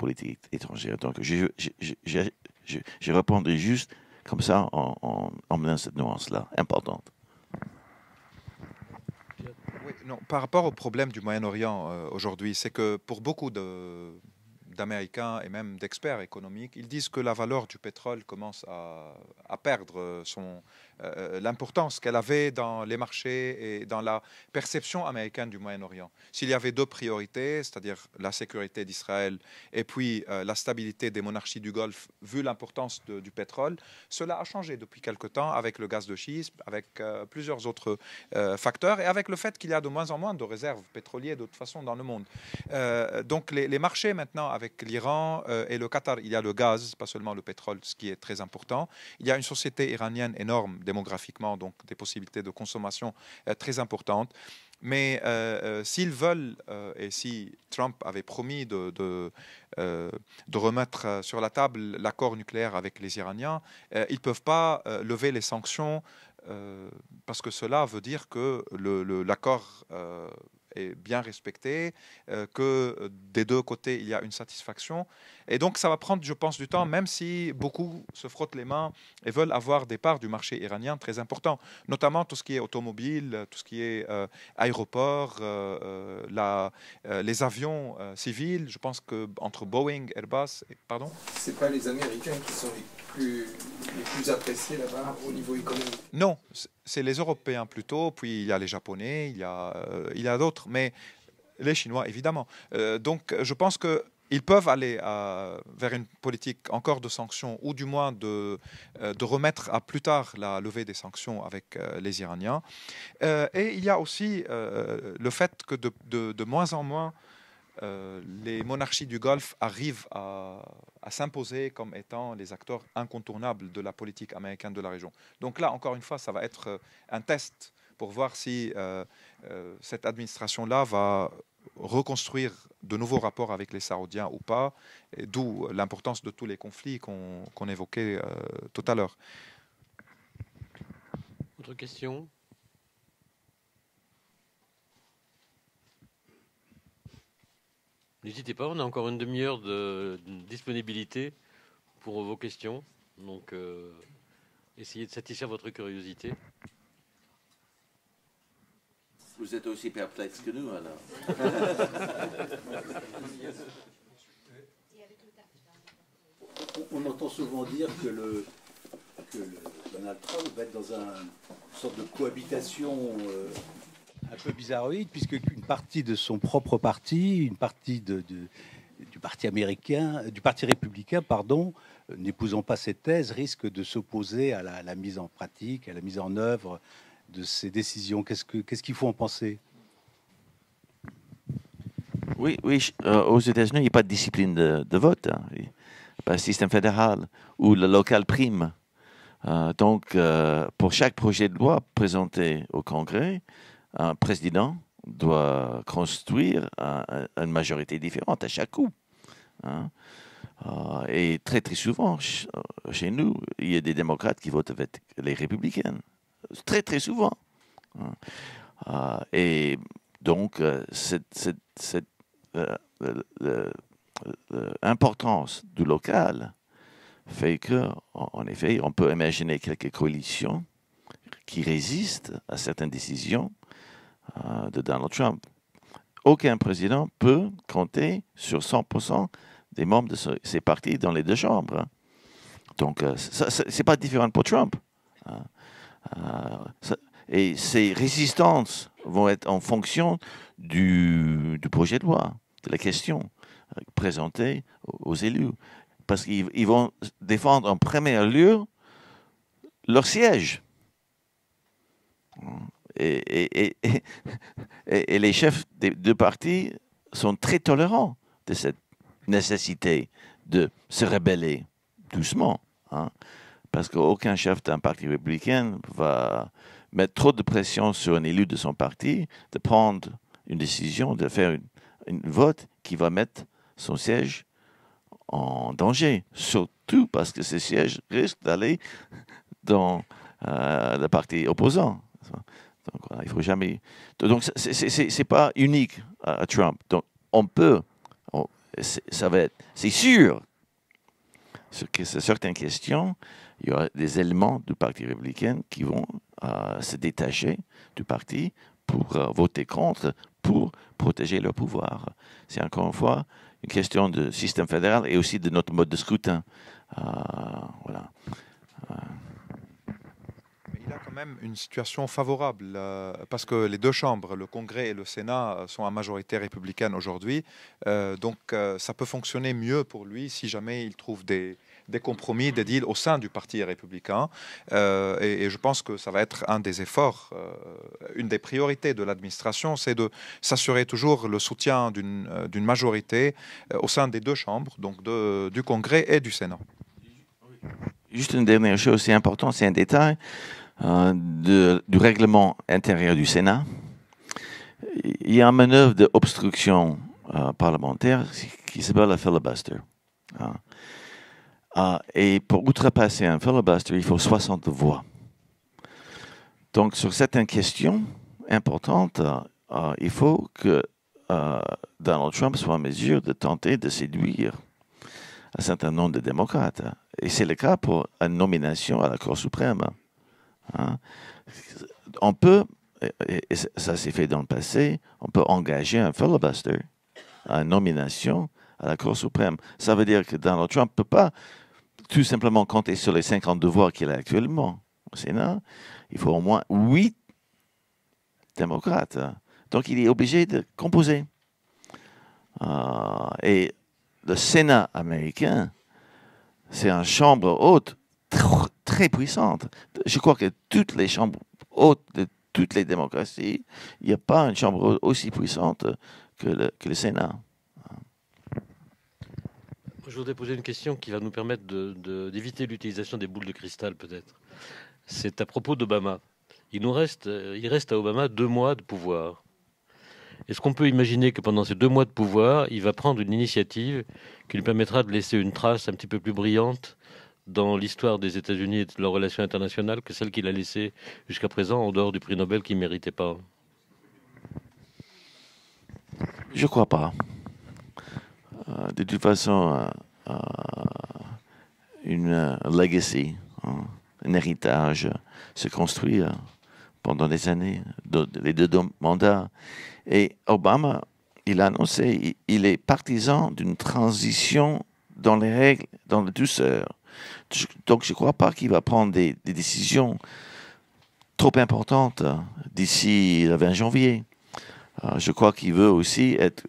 étrangère. Donc je répondrai juste comme ça en menant cette nuance-là, importante. Oui, non, par rapport au problème du Moyen-Orient aujourd'hui, c'est que pour beaucoup d'Américains et même d'experts économiques, ils disent que la valeur du pétrole commence à perdre l'importance qu'elle avait dans les marchés et dans la perception américaine du Moyen-Orient. S'il y avait deux priorités, c'est-à-dire la sécurité d'Israël et puis la stabilité des monarchies du Golfe, vu l'importance du pétrole, cela a changé depuis quelque temps avec le gaz de schiste, avec plusieurs autres facteurs et avec le fait qu'il y a de moins en moins de réserves pétrolières de toute façon dans le monde. Donc les marchés maintenant avec l'Iran et le Qatar, il y a le gaz, pas seulement le pétrole, ce qui est très important. Il y a une société iranienne énorme démographiquement, donc des possibilités de consommation très importantes. Mais s'ils veulent, et si Trump avait promis de remettre sur la table l'accord nucléaire avec les Iraniens, ils ne peuvent pas lever les sanctions parce que cela veut dire que l'accord est bien respecté, que des deux côtés il y a une satisfaction. Et donc ça va prendre, je pense, du temps, même si beaucoup se frottent les mains et veulent avoir des parts du marché iranien très importants, notamment tout ce qui est automobile, tout ce qui est aéroport, les avions civils. Je pense qu'entre Boeing, Airbus, pardon. C'est pas les Américains qui sont les plus appréciés là-bas au niveau économique. Non, c'est les Européens plutôt, puis il y a les Japonais, il y a d'autres, mais les Chinois évidemment. Donc je pense qu'ils peuvent aller vers une politique encore de sanctions, ou du moins de remettre à plus tard la levée des sanctions avec les Iraniens. Et il y a aussi le fait que de moins en moins, les monarchies du Golfe arrivent à s'imposer comme étant les acteurs incontournables de la politique américaine de la région. Donc là, encore une fois, ça va être un test pour voir si cette administration-là va reconstruire de nouveaux rapports avec les Saoudiens ou pas, d'où l'importance de tous les conflits qu'on évoquait tout à l'heure. Autre question ? N'hésitez pas, on a encore une demi-heure de disponibilité pour vos questions. Donc, essayez de satisfaire votre curiosité. Vous êtes aussi perplexe que nous, alors. On entend souvent dire que Donald Trump va être dans une sorte de cohabitation un peu bizarroïde, puisque une partie de son propre parti, une partie du parti américain, du parti républicain, pardon, n'épousant pas cette thèse, risque de s'opposer à la mise en pratique, à la mise en œuvre de ces décisions. Qu'est-ce qu'il faut en penser? Oui, aux États-Unis, il n'y a pas de discipline de vote. Hein. Il n'y a pas de système fédéral où le local prime. Donc, pour chaque projet de loi présenté au Congrès, un président doit construire une majorité différente à chaque coup. Hein. Et très, très souvent, chez nous, il y a des démocrates qui votent avec les républicains. Très, très souvent. Et donc, l'importance du local fait qu'en effet, on peut imaginer quelques coalitions qui résistent à certaines décisions de Donald Trump. Aucun président peut compter sur 100% des membres de ses partis dans les deux chambres. Donc, c'est pas différent pour Trump. Et ces résistances vont être en fonction du projet de loi, de la question présentée aux élus. Parce qu'ils vont défendre en premier lieu leur siège. Et les chefs des deux partis sont très tolérants de cette nécessité de se rebeller doucement. Hein, parce qu'aucun chef d'un parti républicain va mettre trop de pression sur un élu de son parti de prendre une décision, de faire une vote qui va mettre son siège en danger. Surtout parce que ce siège risque d'aller dans le parti opposant. Donc, voilà, il faut jamais. Donc, c'est pas unique à Trump. Donc, on peut. Ça va être. C'est sûr. Sur certaines questions, il y aura des éléments du Parti républicain qui vont se détacher du parti pour voter contre, pour protéger leur pouvoir. C'est encore une fois une question de système fédéral et aussi de notre mode de scrutin. Voilà. Il a quand même une situation favorable parce que les deux chambres, le Congrès et le Sénat, sont à majorité républicaine aujourd'hui. Donc ça peut fonctionner mieux pour lui si jamais il trouve des compromis, des deals au sein du Parti républicain. Et je pense que ça va être un des efforts, une des priorités de l'administration, c'est de s'assurer toujours le soutien d'une majorité au sein des deux chambres, donc du Congrès et du Sénat. Juste une dernière chose, c'est important, c'est un détail du règlement intérieur du Sénat. il y a une manœuvre d'obstruction parlementaire qui s'appelle le filibuster. Et pour outrepasser un filibuster, il faut 60 voix. Donc, sur certaines questions importantes, il faut que Donald Trump soit en mesure de tenter de séduire un certain nombre de démocrates. Et c'est le cas pour une nomination à la Cour suprême. On peut, et ça s'est fait dans le passé, on peut engager un filibuster à une nomination à la Cour suprême. Ça veut dire que Donald Trump ne peut pas tout simplement compter sur les 52 voix qu'il a actuellement au Sénat. Il faut au moins 8 démocrates. Donc, il est obligé de composer. Et le Sénat américain, c'est une chambre haute très puissante. Je crois que toutes les chambres hautes de toutes les démocraties, il n'y a pas une chambre haute aussi puissante que le Sénat. Je voudrais poser une question qui va nous permettre d'éviter l'utilisation des boules de cristal, peut-être. C'est à propos d'Obama. Il reste à Obama 2 mois de pouvoir. Est-ce qu'on peut imaginer que pendant ces 2 mois de pouvoir, il va prendre une initiative qui lui permettra de laisser une trace un petit peu plus brillante dans l'histoire des États-Unis et de leurs relations internationales que celle qu'il a laissée jusqu'à présent en dehors du prix Nobel qu'il ne méritait pas? Je ne crois pas. De toute façon, une legacy, un héritage se construit pendant des années, les 2 mandats. Et Obama, il a annoncé, il est partisan d'une transition dans les règles, dans la douceur. Donc, je ne crois pas qu'il va prendre des décisions trop importantes d'ici le 20 janvier. Je crois qu'il veut aussi être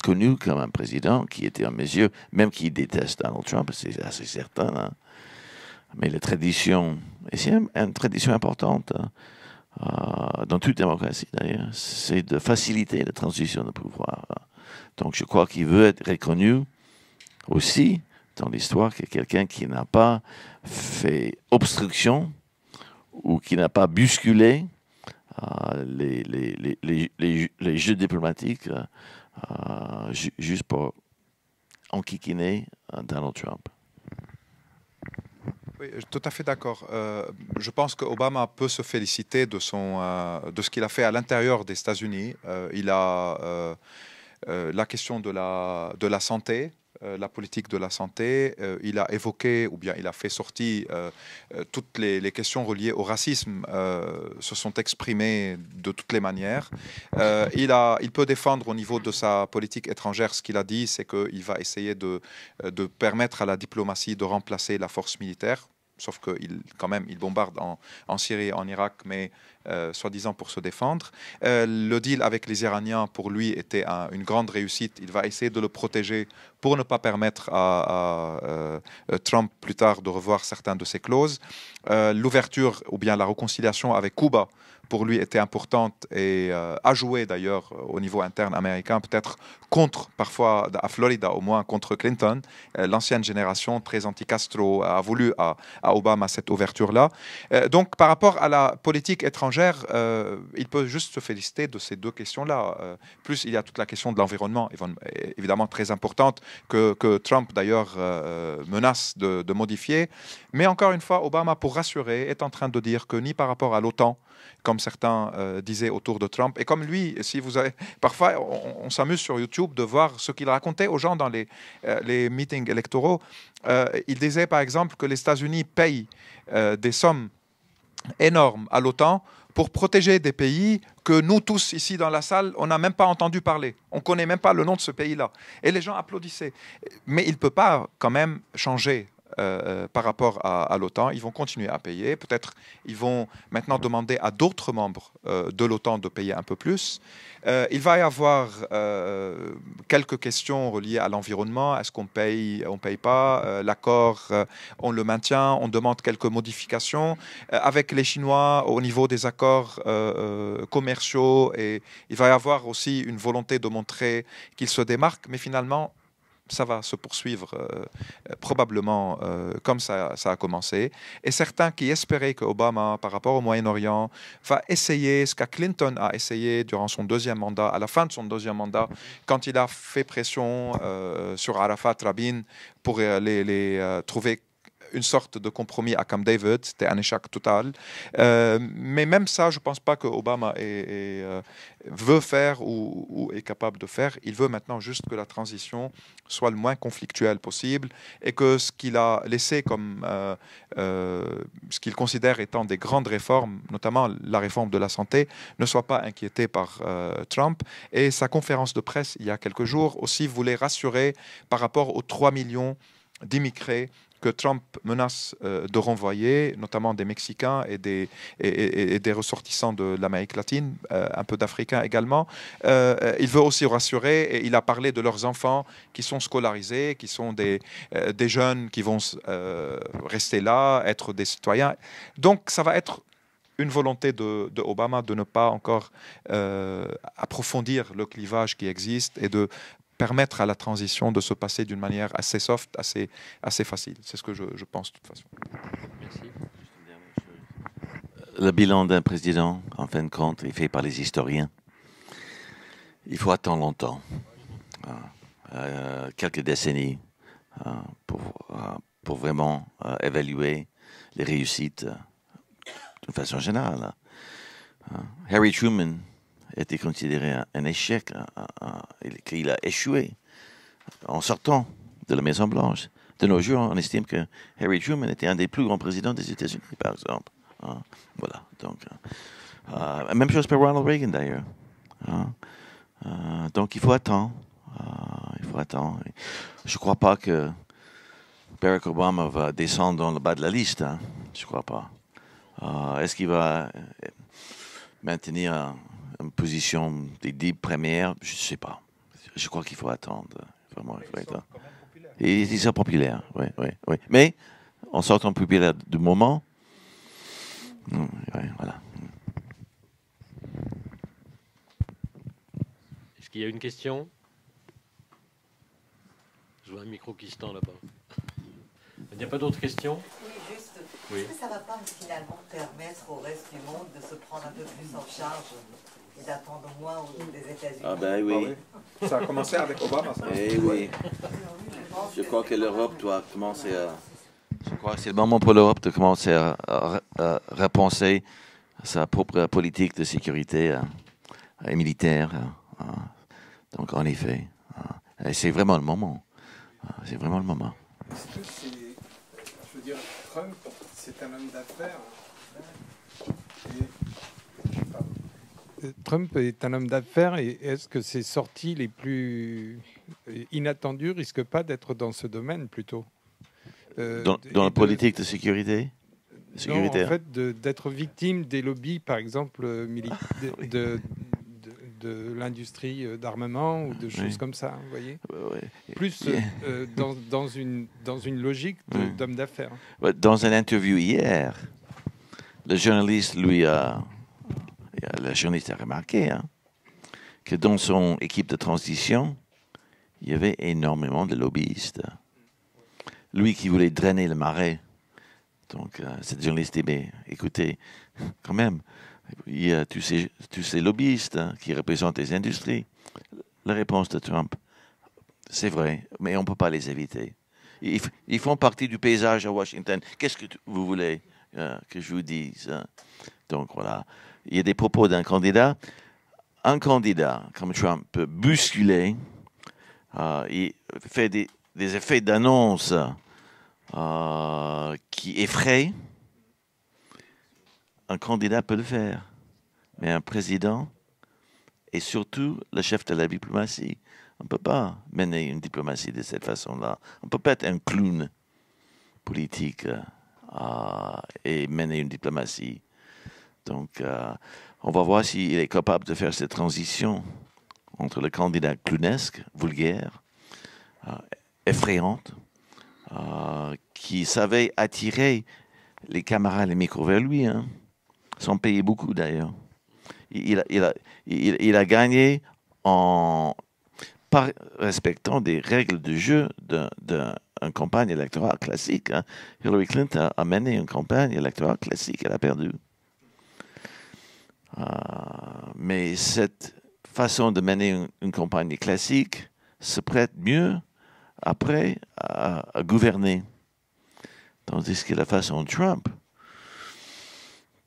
connu comme un président qui était en mesure, même qu'il déteste Donald Trump, c'est assez certain, mais la tradition, et c'est une tradition importante dans toute démocratie d'ailleurs, c'est de faciliter la transition de pouvoir. Donc je crois qu'il veut être reconnu aussi dans l'histoire que quelqu'un qui n'a pas fait obstruction ou qui n'a pas bousculé les jeux diplomatiques juste pour enquiquiner Donald Trump. Oui, je suis tout à fait d'accord. Je pense qu'Obama peut se féliciter de ce qu'il a fait à l'intérieur des États-Unis. Il a la question de la santé, la politique de la santé. Il a évoqué, ou bien il a fait sortir toutes les questions reliées au racisme se sont exprimées de toutes les manières. Il peut défendre au niveau de sa politique étrangère ce qu'il a dit, c'est qu'il va essayer de permettre à la diplomatie de remplacer la force militaire. Sauf qu'il bombarde en Syrie et en Irak, mais soi-disant pour se défendre. Le deal avec les Iraniens, pour lui, était une grande réussite. Il va essayer de le protéger pour ne pas permettre à Trump plus tard de revoir certaines de ses clauses. L'ouverture ou bien la réconciliation avec Cuba, pour lui, était importante et a joué d'ailleurs au niveau interne américain, peut-être contre, parfois à Florida au moins, contre Clinton. L'ancienne génération, très anti-Castro, a voulu à Obama cette ouverture-là. Donc par rapport à la politique étrangère, il peut juste se féliciter de ces 2 questions-là. Plus il y a toute la question de l'environnement, évidemment très importante, que Trump d'ailleurs menace de modifier. Mais encore une fois, Obama, pour rassurer, est en train de dire que ni par rapport à l'OTAN, comme certains disaient autour de Trump. Et comme lui, si vous avez... Parfois, on s'amuse sur YouTube de voir ce qu'il racontait aux gens dans les meetings électoraux. Il disait, par exemple, que les États-Unis payent des sommes énormes à l'OTAN pour protéger des pays que nous tous ici dans la salle, on n'a même pas entendu parler. On ne connaît même pas le nom de ce pays-là. Et les gens applaudissaient. Mais il ne peut pas quand même changer par rapport à l'OTAN. Ils vont continuer à payer. Peut-être ils vont maintenant demander à d'autres membres de l'OTAN de payer un peu plus. Il va y avoir quelques questions reliées à l'environnement. Est-ce qu'on paye, on ne paye pas? L'accord, on le maintient. On demande quelques modifications. Avec les Chinois, au niveau des accords commerciaux, et il va y avoir aussi une volonté de montrer qu'ils se démarquent. Mais finalement, ça va se poursuivre probablement comme ça a commencé. Et certains qui espéraient que Obama, par rapport au Moyen-Orient, va essayer ce que Clinton a essayé durant son deuxième mandat, à la fin de son deuxième mandat, quand il a fait pression sur Arafat, Rabin, pour les trouver une sorte de compromis à Camp David. C'était un échec total. Mais même ça, je ne pense pas que Obama veut faire ou est capable de faire. Il veut maintenant juste que la transition soit le moins conflictuelle possible et que ce qu'il a laissé comme ce qu'il considère étant des grandes réformes, notamment la réforme de la santé, ne soit pas inquiété par Trump. Et sa conférence de presse il y a quelques jours aussi voulait rassurer par rapport aux 3 millions d'immigrés que Trump menace de renvoyer, notamment des Mexicains et des ressortissants de l'Amérique latine, un peu d'Africains également. Il veut aussi rassurer, et il a parlé de leurs enfants qui sont scolarisés, qui sont des jeunes qui vont rester là, être des citoyens. Donc ça va être une volonté de Obama de ne pas encore approfondir le clivage qui existe et de permettre à la transition de se passer d'une manière assez soft, assez facile. C'est ce que je pense de toute façon. Merci. Le bilan d'un président, en fin de compte, est fait par les historiens. Il faut attendre longtemps, quelques décennies, pour vraiment évaluer les réussites d'une façon générale. Harry Truman était considéré un échec, qu'il a échoué en sortant de la Maison-Blanche. De nos jours, on estime que Harry Truman était un des plus grands présidents des États-Unis, par exemple. Voilà. Donc, même chose pour Ronald Reagan, d'ailleurs. Donc, il faut attendre. Je ne crois pas que Barack Obama va descendre dans le bas de la liste. Je ne crois pas. Est-ce qu'il va maintenir une position des 10 premières? Je ne sais pas. Je crois qu'il faut attendre. Vraiment, il faut attendre. Ils sont populaires, oui. Mais, en sortant populaire du moment, voilà. Est-ce qu'il y a une question? Je vois un micro qui se tend là-bas. Il n'y a pas d'autres questions? Oui, juste. Oui. Est-ce que ça ne va pas finalement permettre au reste du monde de se prendre un peu plus en charge et d'attendre moins des États-Unis? Ah ben oui. Ça a commencé avec Obama. Ça. Eh oui. Je crois que l'Europe doit commencer à... Je crois que c'est le moment pour l'Europe de commencer à repenser sa propre politique de sécurité et militaire. Donc en effet, c'est vraiment le moment. C'est vraiment le moment. Est-ce que c'est... Je veux dire, Trump, c'est un homme d'affaires. Trump est un homme d'affaires et est-ce que ses sorties les plus inattendues risquent pas d'être dans ce domaine plutôt dans la politique de sécurité sécuritaire. Non, en fait, d'être victime des lobbies, par exemple, de l'industrie d'armement ou de choses comme ça, vous voyez. Plus dans une logique d'homme d'affaires. Dans une interview hier, le journaliste a remarqué que dans son équipe de transition, il y avait énormément de lobbyistes. Lui qui voulait drainer le marais. Donc, cette journaliste dit, mais écoutez, quand même, il y a tous ces lobbyistes qui représentent les industries. La réponse de Trump, c'est vrai, mais on ne peut pas les éviter. Ils font partie du paysage à Washington. Qu'est-ce que vous voulez que je vous dise? Donc, voilà. Il y a des propos d'un candidat. Un candidat comme Trump peut bousculer, il fait des effets d'annonce qui effraient. Un candidat peut le faire, mais un président et surtout le chef de la diplomatie, on ne peut pas mener une diplomatie de cette façon-là. On ne peut pas être un clown politique et mener une diplomatie. Donc, on va voir s'il est capable de faire cette transition entre le candidat clownesque, vulgaire, effrayante, qui savait attirer les camarades, les micros vers lui, sans payer beaucoup d'ailleurs. Il a gagné pas respectant des règles de jeu d'une campagne électorale classique. Hein. Hillary Clinton a mené une campagne électorale classique, elle a perdu. Mais cette façon de mener une campagne classique se prête mieux après à gouverner. Tandis que la façon de Trump,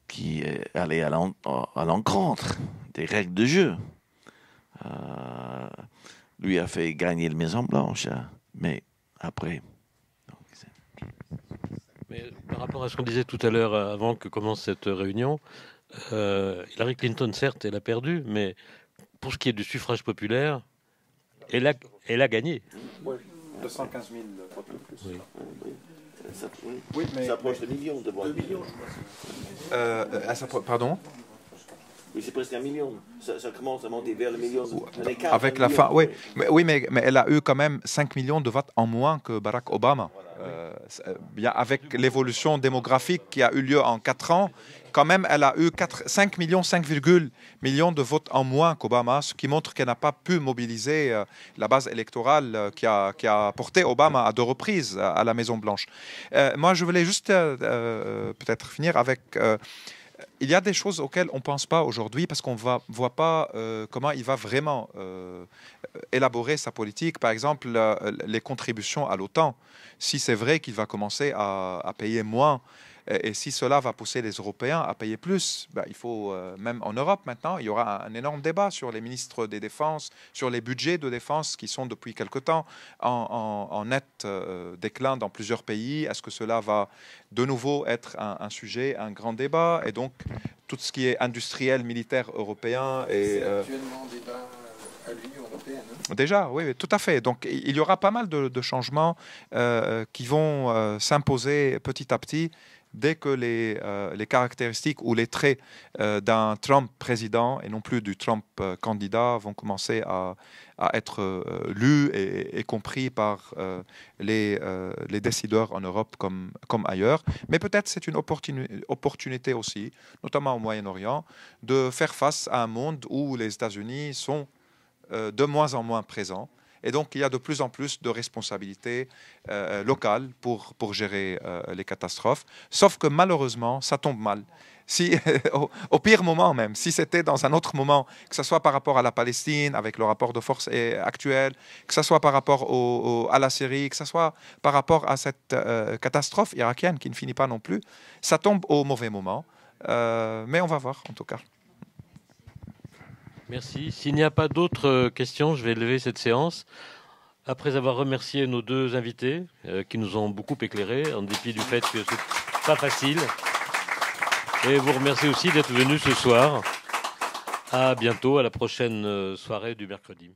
qui est allé à l'encontre des règles de jeu, lui a fait gagner la Maison-Blanche. Hein. Mais après... Mais par rapport à ce qu'on disait tout à l'heure, avant que commence cette réunion, Hillary Clinton, certes, elle a perdu, mais pour ce qui est du suffrage populaire, elle a gagné. Oui, 215 000 votes de plus. Oui. Oui, mais ça approche de millions de voix. 2 millions, je crois. Pardon? Oui, c'est presque 1 million. Ça commence à monter vers le million. Avec la fin, oui. Mais elle a eu quand même 5 millions de votes en moins que Barack Obama. Avec l'évolution démographique qui a eu lieu en 4 ans, quand même, elle a eu 5 millions, 5, millions de votes en moins qu'Obama, ce qui montre qu'elle n'a pas pu mobiliser la base électorale qui a porté Obama à 2 reprises à la Maison-Blanche. Moi, je voulais juste peut-être finir avec... il y a des choses auxquelles on ne pense pas aujourd'hui parce qu'on ne voit pas comment il va vraiment élaborer sa politique. Par exemple, les contributions à l'OTAN. Si c'est vrai qu'il va commencer à payer moins et si cela va pousser les Européens à payer plus, il faut, même en Europe maintenant, il y aura un énorme débat sur les ministres des Défenses, sur les budgets de défense qui sont depuis quelque temps en net déclin dans plusieurs pays. Est-ce que cela va de nouveau être un sujet, un grand débat? Et donc, tout ce qui est industriel, militaire européen... C'est actuellement un débat à l'Union européenne. Hein. Déjà, oui, tout à fait. Donc, il y aura pas mal de changements qui vont s'imposer petit à petit dès que les caractéristiques ou les traits d'un Trump président et non plus du Trump candidat vont commencer à être lus et compris par les décideurs en Europe comme ailleurs. Mais peut-être c'est une opportunité aussi, notamment au Moyen-Orient, de faire face à un monde où les États-Unis sont de moins en moins présents. Et donc, il y a de plus en plus de responsabilités locales pour gérer les catastrophes. Sauf que malheureusement, ça tombe mal. Si, au pire moment même, si c'était dans un autre moment, que ce soit par rapport à la Palestine, avec le rapport de force actuel, que ce soit par rapport à la Syrie, que ce soit par rapport à cette catastrophe irakienne qui ne finit pas non plus, ça tombe au mauvais moment. Mais on va voir, en tout cas. Merci. S'il n'y a pas d'autres questions, je vais lever cette séance. Après avoir remercié nos 2 invités qui nous ont beaucoup éclairés, en dépit du fait que c'est pas facile. Et vous remercier aussi d'être venus ce soir. À bientôt, à la prochaine soirée du mercredi.